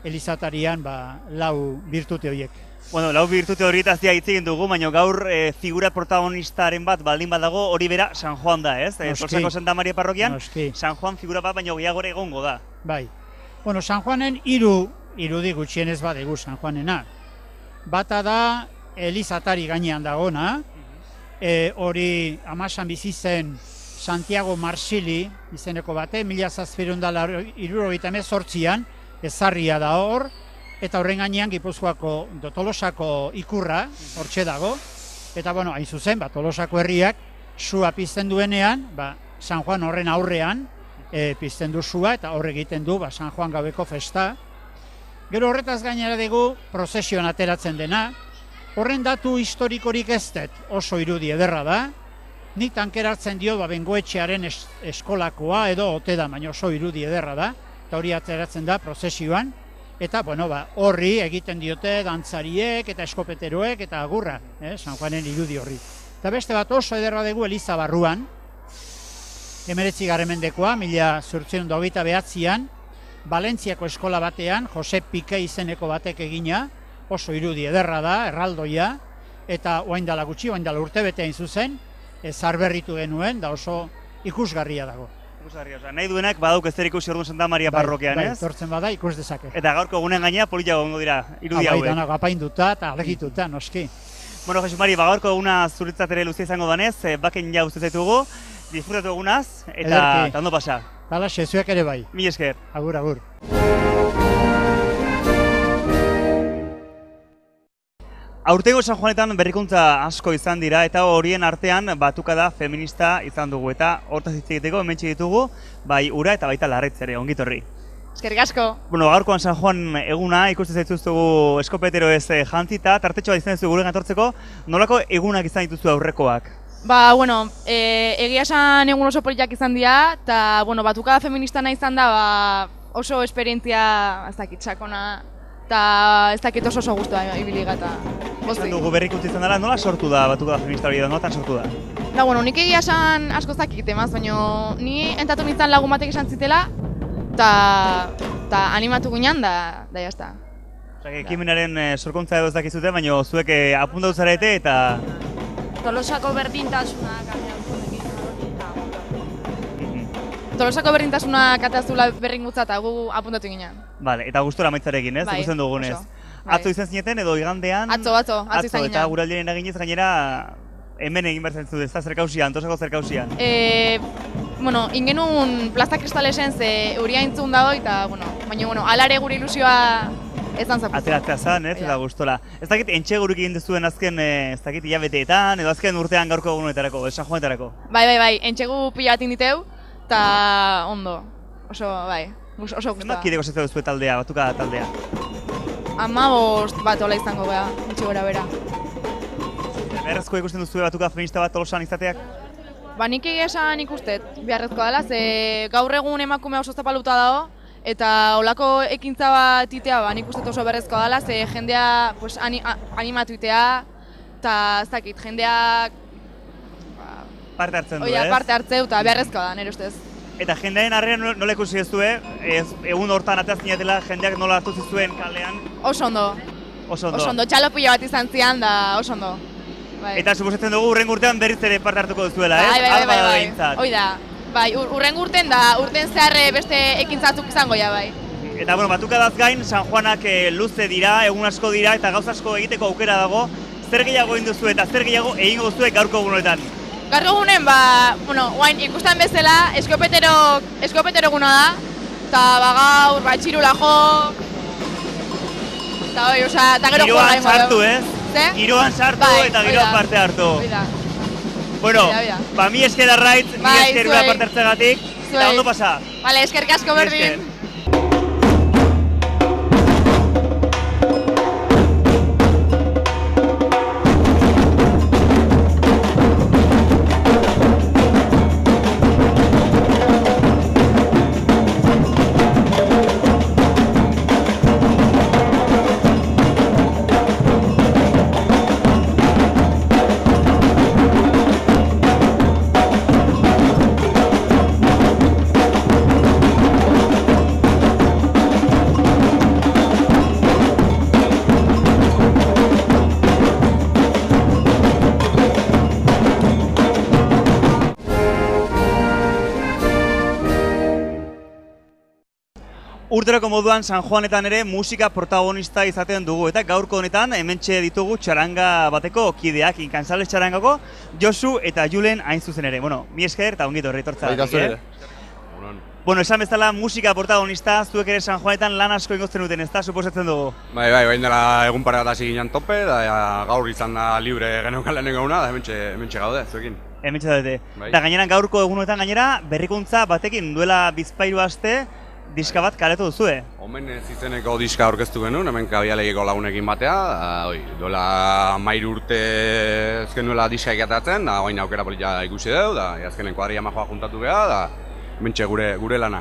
Elizatarian 4 birtute horiek. Bueno, 4 birtute horietaz hitz egin dugu, baina gaur figura protagonistaren bat baldin badago hori bera San Juan da, ez? Tolosako Santa Maria parrokian, San Juan figura bat baino gehiagore egongo da. Bai. Bueno, San Juanen irudi gutxienez badegu San Juanena. Bata da Elizatari gainean dagona, hori Amasan bizi zen Santiago Marsili izeneko bate, 1778an, ezarria da hor, eta horren gainean Gipuzkoako Tolosako ikurra, hortxe dago, eta bueno, hain zuzen, Tolosako herriak sua pizten duenean, San Juan horren aurrean pizten du sua, eta horre egiten du San Juan gabeko festa. Gero horretaz gainera dugu prozesioan ateratzen dena, horren datu historikorik ez dut, oso irudi ederra da, nik tankeratzen dio Bengoetxearen eskolakoa edo ote da, baina oso irudi ederra da, eta hori ateratzen da prozesioan, eta horri egiten diote dantzariek eta eskopeteroek eta agurra, San Juanen irudi horri. Eta beste bat oso ederra dugu Eliza barruan, 19. mendekoa, 1829an, Valentziako eskola batean, Josep Pike izeneko batek egina, oso irudi ederra da, erraldoia, eta oain dela gutxi, oain dela urtebete hain zuzen, zarberritu genuen, da oso ikusgarria dago. Nahi duenak badauk ezer ikusi orduan Santa Maria parrokian, ez? Tortzen bada ikus dezake. Eta gaurko egunen gainera polita gongo dira, irudi hauek. Danak apainduta eta alegituta, noski. Bueno, Jesus Mari, gaurko eguna zuritzat ere luzia izango danez, baken ja uste zaitugu, disfrutatu egunaz, eta ondo pasa. Hala, zuek ere bai. Mil esker. Agur, agur. Aurtengo San Juanetan berrikuntza asko izan dira eta horien artean batukada feminista izan dugu eta hortaz hitz egiteko hementxe ditugu bai Ura eta baita Larraitz ere, ongitorri. Eskerrik asko. Bueno, gaurkoan San Juan eguna ikusten zaituztugu eskopetero ez jantzita, tartetxo bat izan duzu guren etortzeko, nolako egunak izan dituzu aurrekoak? Bueno, egia esan egun oso politak izan dira, eta batukada feministana izan da oso esperientzia ez dakit sakona, eta ez dakit oso guztua ibiliga eta Izan dugu berrikuntza izan dela, nola sortu da batukada feminista hori da, nolatan sortu da? Nik egia esan asko ez dakit emaz, baina ni entatu nintzen lagun batek esan zitela, eta animatu guinan da jazta. Ekimenaren sorkuntza edo ez dakizute, baina zuek apuntatu zarete eta... Tolosako berdintasunak Tolosako berdintasunak ateazula berringutza eta gu apuntatu ginen. Bale, eta gustora amaitzarekin, ez? Ikusten dugunez. Atzo izan zineten edo igandean? Atzo izan ginen. Eta guraldiaren eraginez gainera hemen egin behar zentzut, ez da zerkausian, Tolosako zerkausian. Ingenun Plaza Kristalesen ze euria intzun dago eta, baina, alare gure ilusioa ez dan zapuztu. Ateratzea zan, ez? Eta gustora. Ez dakit entxeguruk egin duzuen azken, ez dakit hilabeteetan, edo azken urtean gaurko egunetarako, San Juanetarako. Bai, entxegu pila bat inditeu, eta ondo, oso guztua. Zenbat kideko zezeu duzu taldea, batukada taldea? 15 bat ola izango gara, gutxi gora bera. Beharrezko ikusten duzu batuka feminista bat Tolosan izateak? Nik egia esan ikustet, beharrezkoa dela, ze gaur egun emakume oso zapaluta dago, Eta olako ekintza bat itea, ba, nik uste oso berrezkoa dela, ze jendea pues, animatu itea, eta ez dakit, jendeak parte hartzen du, parte hartzeu, eta beharrezkoa da, nire ustez. Eta jendearen arrean nola ikusi ez du, egun hortan ateaz zinatela, jendeak nola hartu zizuen kalean? Oso ondo. Oso ondo. Oso ondo, txalopila bat izan zian, da oso ondo. Bai. Eta suposatzen dugu urrengo urtean berriz ere parte hartuko duzuela, ez? Bai. Hoi da. Bai, urrengo urten da, urten zehar beste ekintzatzuk izango ja, bai. Eta, bueno, batukadaz gain, San Juanak luze dira, egun asko dira, eta gauz asko egiteko aukera dago. Zer gehiago egin duzu eta zer gehiago egingo duzu gaurko egunoetan? Gaurko egunen, guain ikusten bezala, eskopetero eguna da, eta gaur, txirula jo, eta hoi, eta gero joa gaingo. Giroan sartu, ez? Ze? Giroan sartu eta giroan parte hartu. Bueno, mi esker arraitz, mi esker gura parte hartzegatik, eta ondo pasa. Vale, eskerrik asko berdin. Urteroko moduan San Juanetan ere musika protagonista izaten dugu eta gaurko honetan hementxe ditugu txaranga bateko kideak, Inkansales txarangako Josu eta Julen hain zuzen ere. Bueno, mi esker eta ongito horretortza. Bueno, esan bezala musika protagonista, zuek ere San Juanetan lan asko ingozten duten, ez da, suposatzen dugu? Bai, bain dela egun pare bat hasi ginen tope, da gaur izan da libre geneukan lehenengo eguna, da hementxe gaude, zuekin. Hementxe daude. Eta gainera gaurko egunoetan gainera berrikuntza batekin duela 2 aste, diska bat kaletu duzue. Omenez izeneko diska aurkeztu genuen, hemen Kabialegiko lagunekin batea, duela 13 urte ez genuela diska ikatatzen, da oin aukera polita ikusi dugu, da azkenen kuadria majoa juntatu geha, da mentxe gure lana.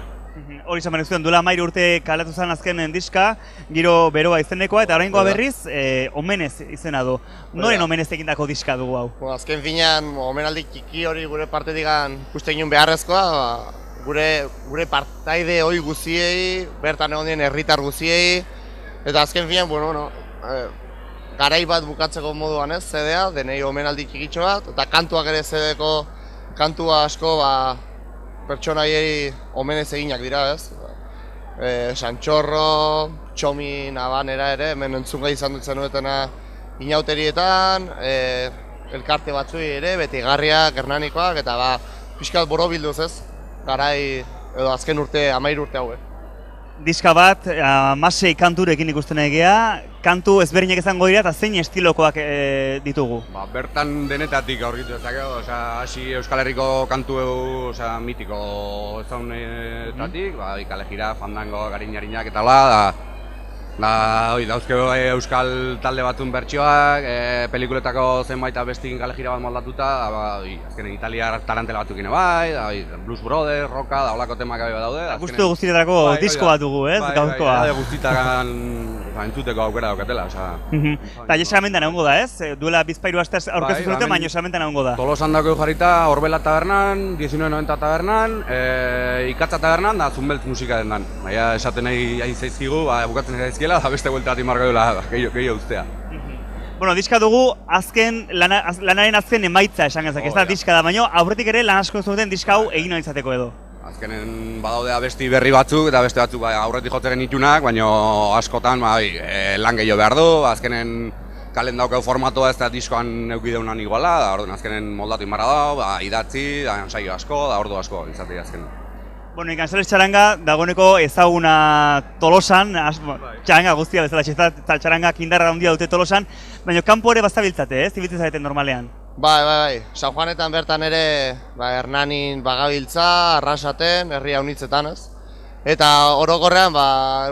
Hori izan behar duela 13 urte kaletu zen azkenen diska, giro beroa izenekoa, eta oraingoa berriz Omenez izena du. Noren Omenez egindako diska dugu hau? Azken finean, omenaldi txiki hori gure partetik ikusten ginen beharrezkoa, gure partaide hoi guziei, bertan egon dien herritar guziei, eta azken finean, garai bat bukatzeko moduan ez, CD-a, denei omenaldi txikitxo bat, eta kantuak ere CD-ko kantua asko pertsonaiei omenez eginak dira ez. Santxorro, Txomi Nabanera ere, hemen entzungai izan dut zenuetena inauterietan, elkarte batzui ere, Betigarriak, Hernanikoak, eta pixkat borobilduz ez. Garai, edo azken urte, 13 urte hauek. Diska bat, 16 kanturekin ikusten egea, kantu ezberdinak izango dira eta zein estilokoak ditugu? Bertan denetatik aurkitu ezakego, hasi Euskal Herriko kantu mitiko ezaunetatik, Kalejira, Fandango, Garinarinak eta dauzkego euskal talde batzun bertsioak, pelikuletako zenbait abestin Kalejira bat moldatuta, azkenen italiar tarantela batzukin Blues Brothers, Roka, olako temak bat daude. Gustu guztietarako disko bat dugu, ez? Gauzkoa. Guztietan entzuteko aukera daukatela. Eta esamentan egongo da, ez? Duela 2 aste aurkeztu zuten, baina esamentan egongo da. Tolosan dako jarrita Orbela tabernan, 1990 tabernan, Ikatza tabernan, da Zunbeltz musika dendan. Baina esaten nahi zaizkigu, bukatzen zaizkiela, da beste buelta bat imarko dela gehiago ustea. Bueno, diska dugu lanaren azken emaitza esan gezak, ez da diska da, baina aurretik ere lan asko zuten diska hau egin izateko edo. Azkenen badaude abesti berri batzuk eta beste batzuk aurretik jotzen itunak, baina askotan lan gehiago behar du, azkenen kalen daukeu formatoa ez da diskoan eukideunan iguala, azkenen moldatu inbarra da, idatzi, ensaio asko, ordu asko izatei azkenen. Bueno, Inkansales txaranga dagoeneko ezaguna Tolosan, txaranga guztia bezala txarangak indarra handia dute Tolosan, baina kanpo ere bazabiltzate, ez? Zibiltzen zareten normalean. Bai. San Juanetan bertan ere Hernanin bagabiltza, Arrasaten, herria unitzetan, ez? Eta orokorrean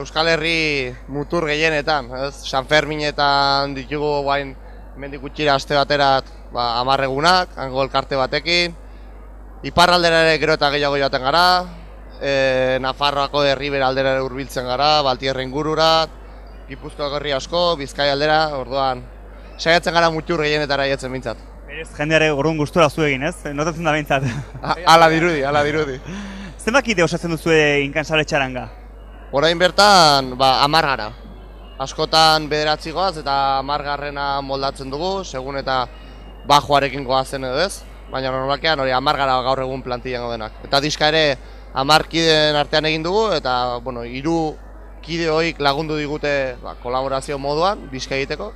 Euskal Herri mutur gehienetan, ez? San Ferminetan ditugu guain hemendik gutxira aste baterat 10 egunak, hango elkarte batekin. Iparraldera ere gero eta gehiago joaten gara. Nafarroako herribera aldera hurbiltzen gara, Baltierre ingurura, Gipuzkoako herri asko, Bizkaia aldera, orduan saiatzen gara mutur gehienetara jatzen bintzat. Berez, jendeare orduan gustura zu egin, ez? Notatzen da bintzat. Hala dirudi. Zenbat kide osatzen duzu Inkansale txaranga? Orain bertan, 10 gara. Askotan 9 goaz eta 10garrena moldatzen dugu, segun eta bajoarekin goazen edo ez. Baina normalkean hori 10 gara gaur egun plantillan godenak. Eta diska ere 10 kideen artean egin dugu eta 3 kide hoik lagundu digute kolaborazio moduan, bizka egiteko.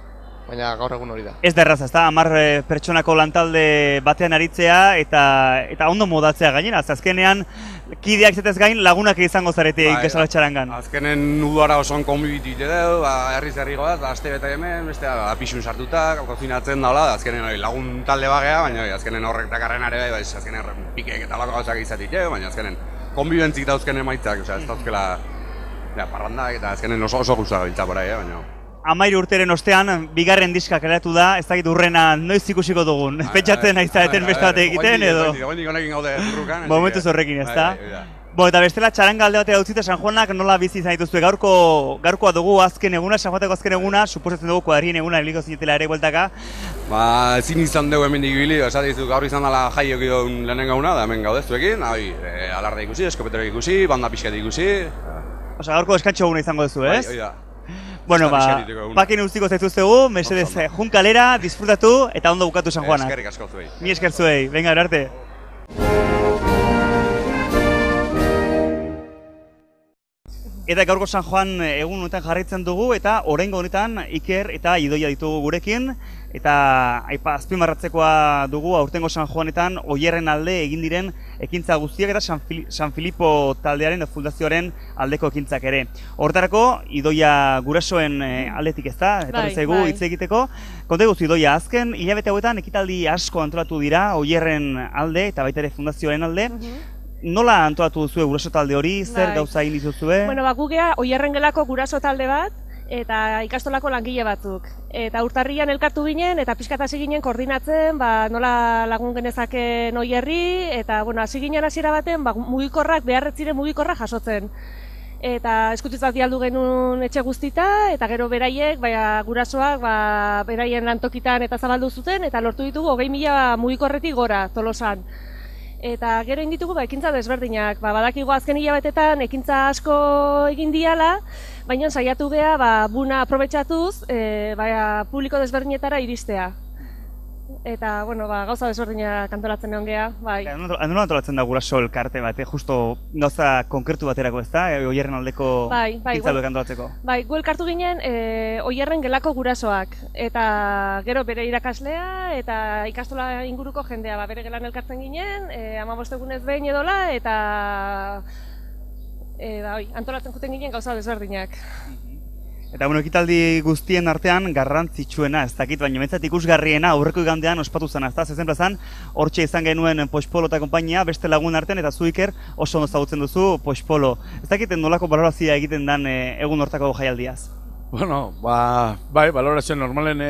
Baina gaur egun hori da. Ez da erraza, ez da, 10 pertsonako lantalde batean aritzea eta ondo modatzea gainera. Azkenean, kideak zetez gain lagunak izango zarete Inkansale txarangan. Azkenen udara osoan konbibitu edo, herriz herri goaz, aste bete hemen, beste pixun sartuta, kozinatzen daula, azkenen lagun talde bagea, baina azkenen horrek dakarren ere bai, azkenen pikek eta lako gauzak izatik, baina azkenen konbibentzik dauzkenen emaitzak, ez dauzkela parrandak eta azkenen oso guztua gabiltza borai, baina... 13 urteren ostean, bigarren diska kaleratu da, ez dakit urrena noiz ikusiko dugun. Pentsatzen nahi zareten beste bat egiten edo... Goendik honekin gaude burrukan. Momentuz horrekin, ez da? Eta bestela txaranga alde batera utzita San Juanak nola bizi izan dituzue. Gaurkoa dugu azken eguna, San Juaneko azken eguna, suposatzen dugu kuadrien eguna eliko zinetela ere bueltaka. Ezin izan dugu hemendik ibili, esate dizu gaur izan dela jaiok idun lehenen gauna, da hemen gaude zuekin, alarda ikusi, eskopetero ikusi, banda pixkat ikusi. Osa, gaurko eskantxo eguna izango duzu, ez? Hoi da. Bueno, pakin ustiko zaituztegu, mesedez jun kalera, disfrutatu eta ondo bukatu San Juanak. Eskerrik asko zuei. Mi esker zuei, venga, arte. Eta gaurko San Juan egun honetan jarraitzen dugu eta oraingo honetan Iker eta Idoia ditugu gurekin eta azpimarratzekoa dugu aurtengo San Juanetan Oierren alde egin diren ekintza guztiak eta San Filipo taldearen fundazioaren aldeko ekintzak ere. Hortarako Idoia gurasoen aldetik ez da, etorri zaigu hitz egiteko. Konta guzti Idoia, azken hilabete hauetan ekitaldi asko antolatu dira Oierren alde eta baita ere fundazioaren alde. Nola antolatu duzue guraso talde hori, zer gauza egin dituzue? Bueno, gugea Oierren gelako guraso talde bat eta ikastolako langile batzuk. Eta urtarrian elkartu ginen eta pixkat hasi ginen koordinatzen nola lagun genezaken Oierri eta hasi ginen hasiera baten mugikorrak, beharretziren mugikorrak jasotzen. Eta eskutitzat dialdu genuen etxe guztita eta gero beraiek, gurasoak beraien lantokitan eta zabaldu zuten eta lortu ditugu 20.000 mugikorretik gora Tolosan. Eta gero egin ditugu ekintza desberdinak. Badakigu azken hilabetetan ekintza asko egin diala, baina saiatu geha buna aprobetxatuz publiko desberdinetara iristea. Eta, gauza desberdinak antolatzen egon geha. Nola antolatzen da guraso elkarte bat, justo gauza konkretu baterako ez da, Oierren aldeko ekintza duek antolatzeko? Gu elkartu ginen Oierren gelako gurasoak, eta gero bere irakaslea eta ikastola inguruko jendea, bere gelan elkartzen ginen, 15 egunez behin edola, eta antolatzen juten ginen gauza desberdinak. Eta ekitaldi guztien artean garrantzitsuena, ez dakit, baina mentzat ikusgarriena aurreko igandean ospatu zen, ez da, zezen plazan, hortxe izan genuen Poxpolo eta kompainia, beste lagun artean, eta zu Iker oso ondo ezagutzen duzu Poxpolo. Ez dakit nolako balorazioa egiten den egun hortako jaialdiaz? Bueno, balorazio normalen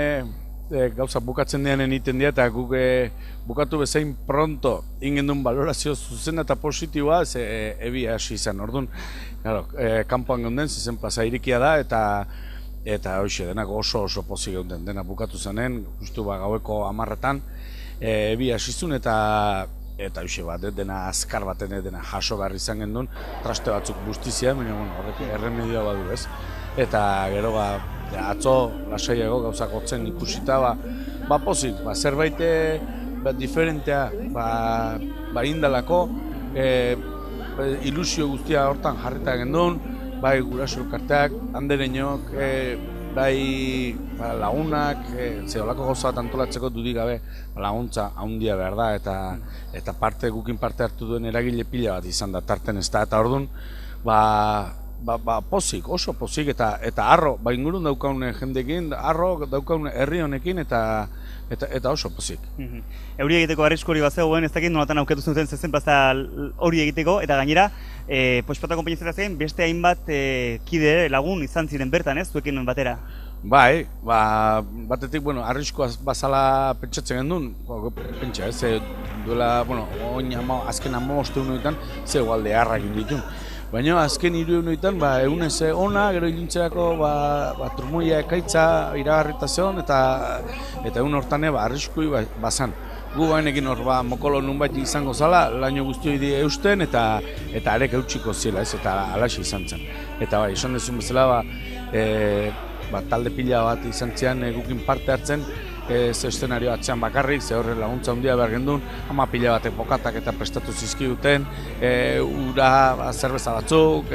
gauza bukatzen deanen egiten dira, eta guk bukatu bezain pronto ingen duen balorazio zuzena eta positiboa, ebi hasi izan, orduan, kanpoan geunden, zezen plaza irikia da, eta hoxe, denak oso pozik geunden, dena bukatu zenen, justu gaueko 10etan, ebi hasi zuen, eta hoxe bat, dena azkar baten, dena jaso garri izan gendun, traste batzuk bustizia, baina horrek erremedioa badu ez. Eta gero atzo lasaiago gauzak gotzen ikusita, pozik, zerbait diferentea indalako, ilusio guztia hortan jarrita gendun, guraso elkarteak, handerenok, lagunak, zeolako gauza bat antolatzeko dudik gabe laguntza handia behar da, eta gukin parte hartu duen eragile pila bat izan da tarten ez da, eta orduan, pozik, oso pozik, eta arro, ingurun daukaun jendekin, arro daukaun herri honekin, eta oso pozik. Euri egiteko arrisku hori bat zegoen, ez dakit nolatan aukatu zuten zezen plaza hori egiteko, eta gainera, Poxpolo konpainiatzera zen, beste hainbat kide lagun izan ziren bertan, ez, zuekin batera? Bai, batetik, arriskoa bazala pentsatzen gendun, pentsa, duela, azken 15 egunetan, ze igualde harrak inditun. Baina azken 3 egunetan, egunez ona, gero ilintzerako, trumoia ekaitza iragarrita zeon, eta egun hortan arriskoi bazan. Gu bainekin hor mokolo nunbait izango zala, laino guztioi di eusten, eta arek eutxiko zela, eta alaxe izan zen. Eta esan dezun bezala, talde pila bat izan zian gukin parte hartzen, ze eszenario atzean bakarrik, ze horre laguntza handia behar gendun, ama pila batek bokatak eta prestatu zizkiduten, ura, zerbeza batzuk,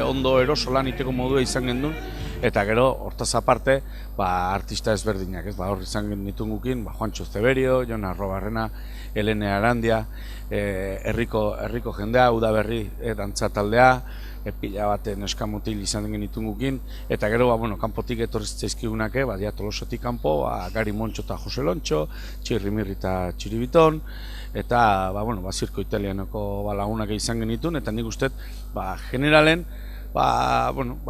ondo eroso lan iteko modua izan gendun, eta gero, hortaz aparte, artista ezberdinak, hor izan genitun gukin, Juancho Zeberio, Jon Arrobarrena, Helene Arandia, herriko jendea, Udaberri dantza taldea, pila baten eskamutil izan genitun gukin, eta gero, kanpotik etorri zitzaizkigunak, Tolosatik kanpo, Gari Montxo eta Jose Lontxo, Txirri Mirri eta Txiribiton, eta, zirko italianoko lagunak izan genitun, eta nik uste, generalen,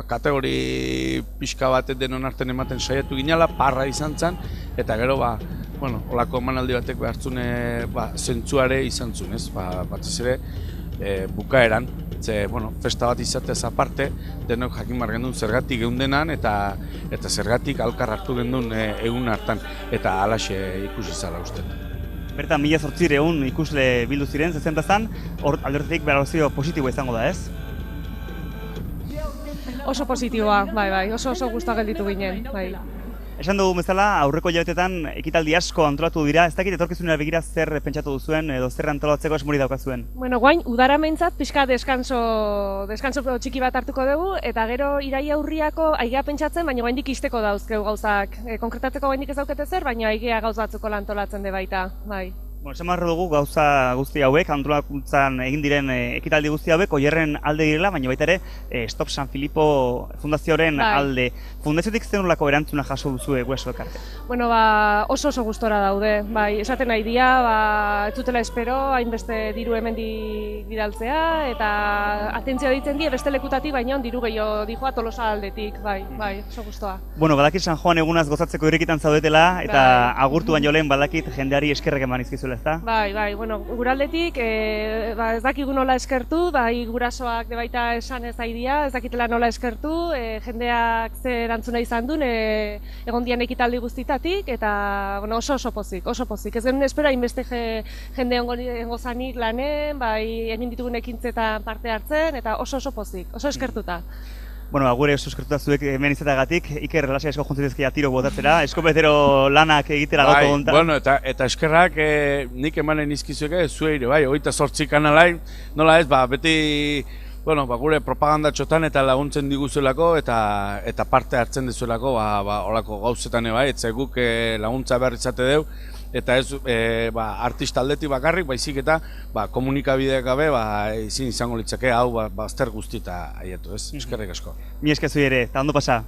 kategori pixka bat denon arten ematen saiatu ginala, parra izan zen, eta gero, olako emanaldi batek behartzune zentzuare izan zuen, batez ere, bukaeran, festa bat izatez aparte, denok jakin bar gendun zergatik geundenan, eta zergatik alkar hartu gendun egun hartan, eta alaxe ikusi zala uste. Bertan, 1800 ikusle bildu ziren, zezen plazan, hor aldertetik balorazio positiboa izango da, ez? Oso positiboa, bai, oso guztua gelditu ginen, bai. Esan dugu bezala, aurreko hilabetetan ekitaldi asko antolatu dira, ez dakit etorkizunera begira zer pentsatu duzuen edo zer antolatzeko esmori daukazuen? Guain, udara mentzat pixka deskanso txiki bat hartuko dugu, eta gero iraia urriako aigea pentsatzen, baina gaindik isteko dauzkeu gauzak. Konkretatzeko gaindik ez daukete zer, baina aigea gauz batzuko lantolatzen de baita, bai. Esan barro dugu gauza guzti hauek, antolakuntzan egin diren ekitaldi guzti hauek, oierren alde direla, baina baita ere Stop San Filipo fundazioaren alde. Fundaziotik zenolako erantzuna jaso duzue Gueso elkarte? Oso gustora daude, bai, esaten nahi dia, ez dutela espero, hainbeste diru hemendik bidaltzea, eta atentzioa ditzen die beste lekutatik, baina diru gehiago dijoa Tolosa aldetik, bai, oso gustoa. Badakit San Juan egunaz gozatzeko irrikitan zaudetela, eta agurtu baino lehen badakit jendeari eskerrek eman izkizuela. Bai, guraldetik ez dakigu nola eskertu, gurasoak baita esan ez aidia, ez dakitela nola eskertu, jendeak ze erantzuna izan duen egon dian ekitaldi guztitatik, eta oso pozik. Ez genuen espero hainbeste jende ongo zanik lanen, egin ditugun ekintzetan parte hartzen, eta oso pozik, oso eskertuta. Gure oso eskertuta zuek hemen izatagatik, Iker relasia esko juntzitezkia tiro botatzera, eskopetero lanak egitera gauko gontan. Eta eskerrak nik emanen izkizuek zueire, 28 kanalain, nola ez, beti gure propaganda txotan eta laguntzen diguzuelako eta parte hartzen dizuelako olako gauzetan etze guk laguntza behar izate deu, eta ez artista aldetik bakarrik, baizik eta komunikabideak gabe ezin izango litzake hau bazter guztita aietu, ez? Eskerrik asko. Mi esker zui ere, eta ondo pasa.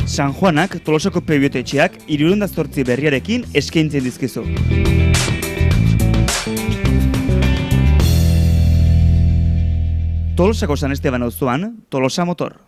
San Juanak Tolosako Pebiotetxeak 308 berriarekin eskaintzen dizkizu. Tolosako San Esteban auzoan, Tolosa Motor.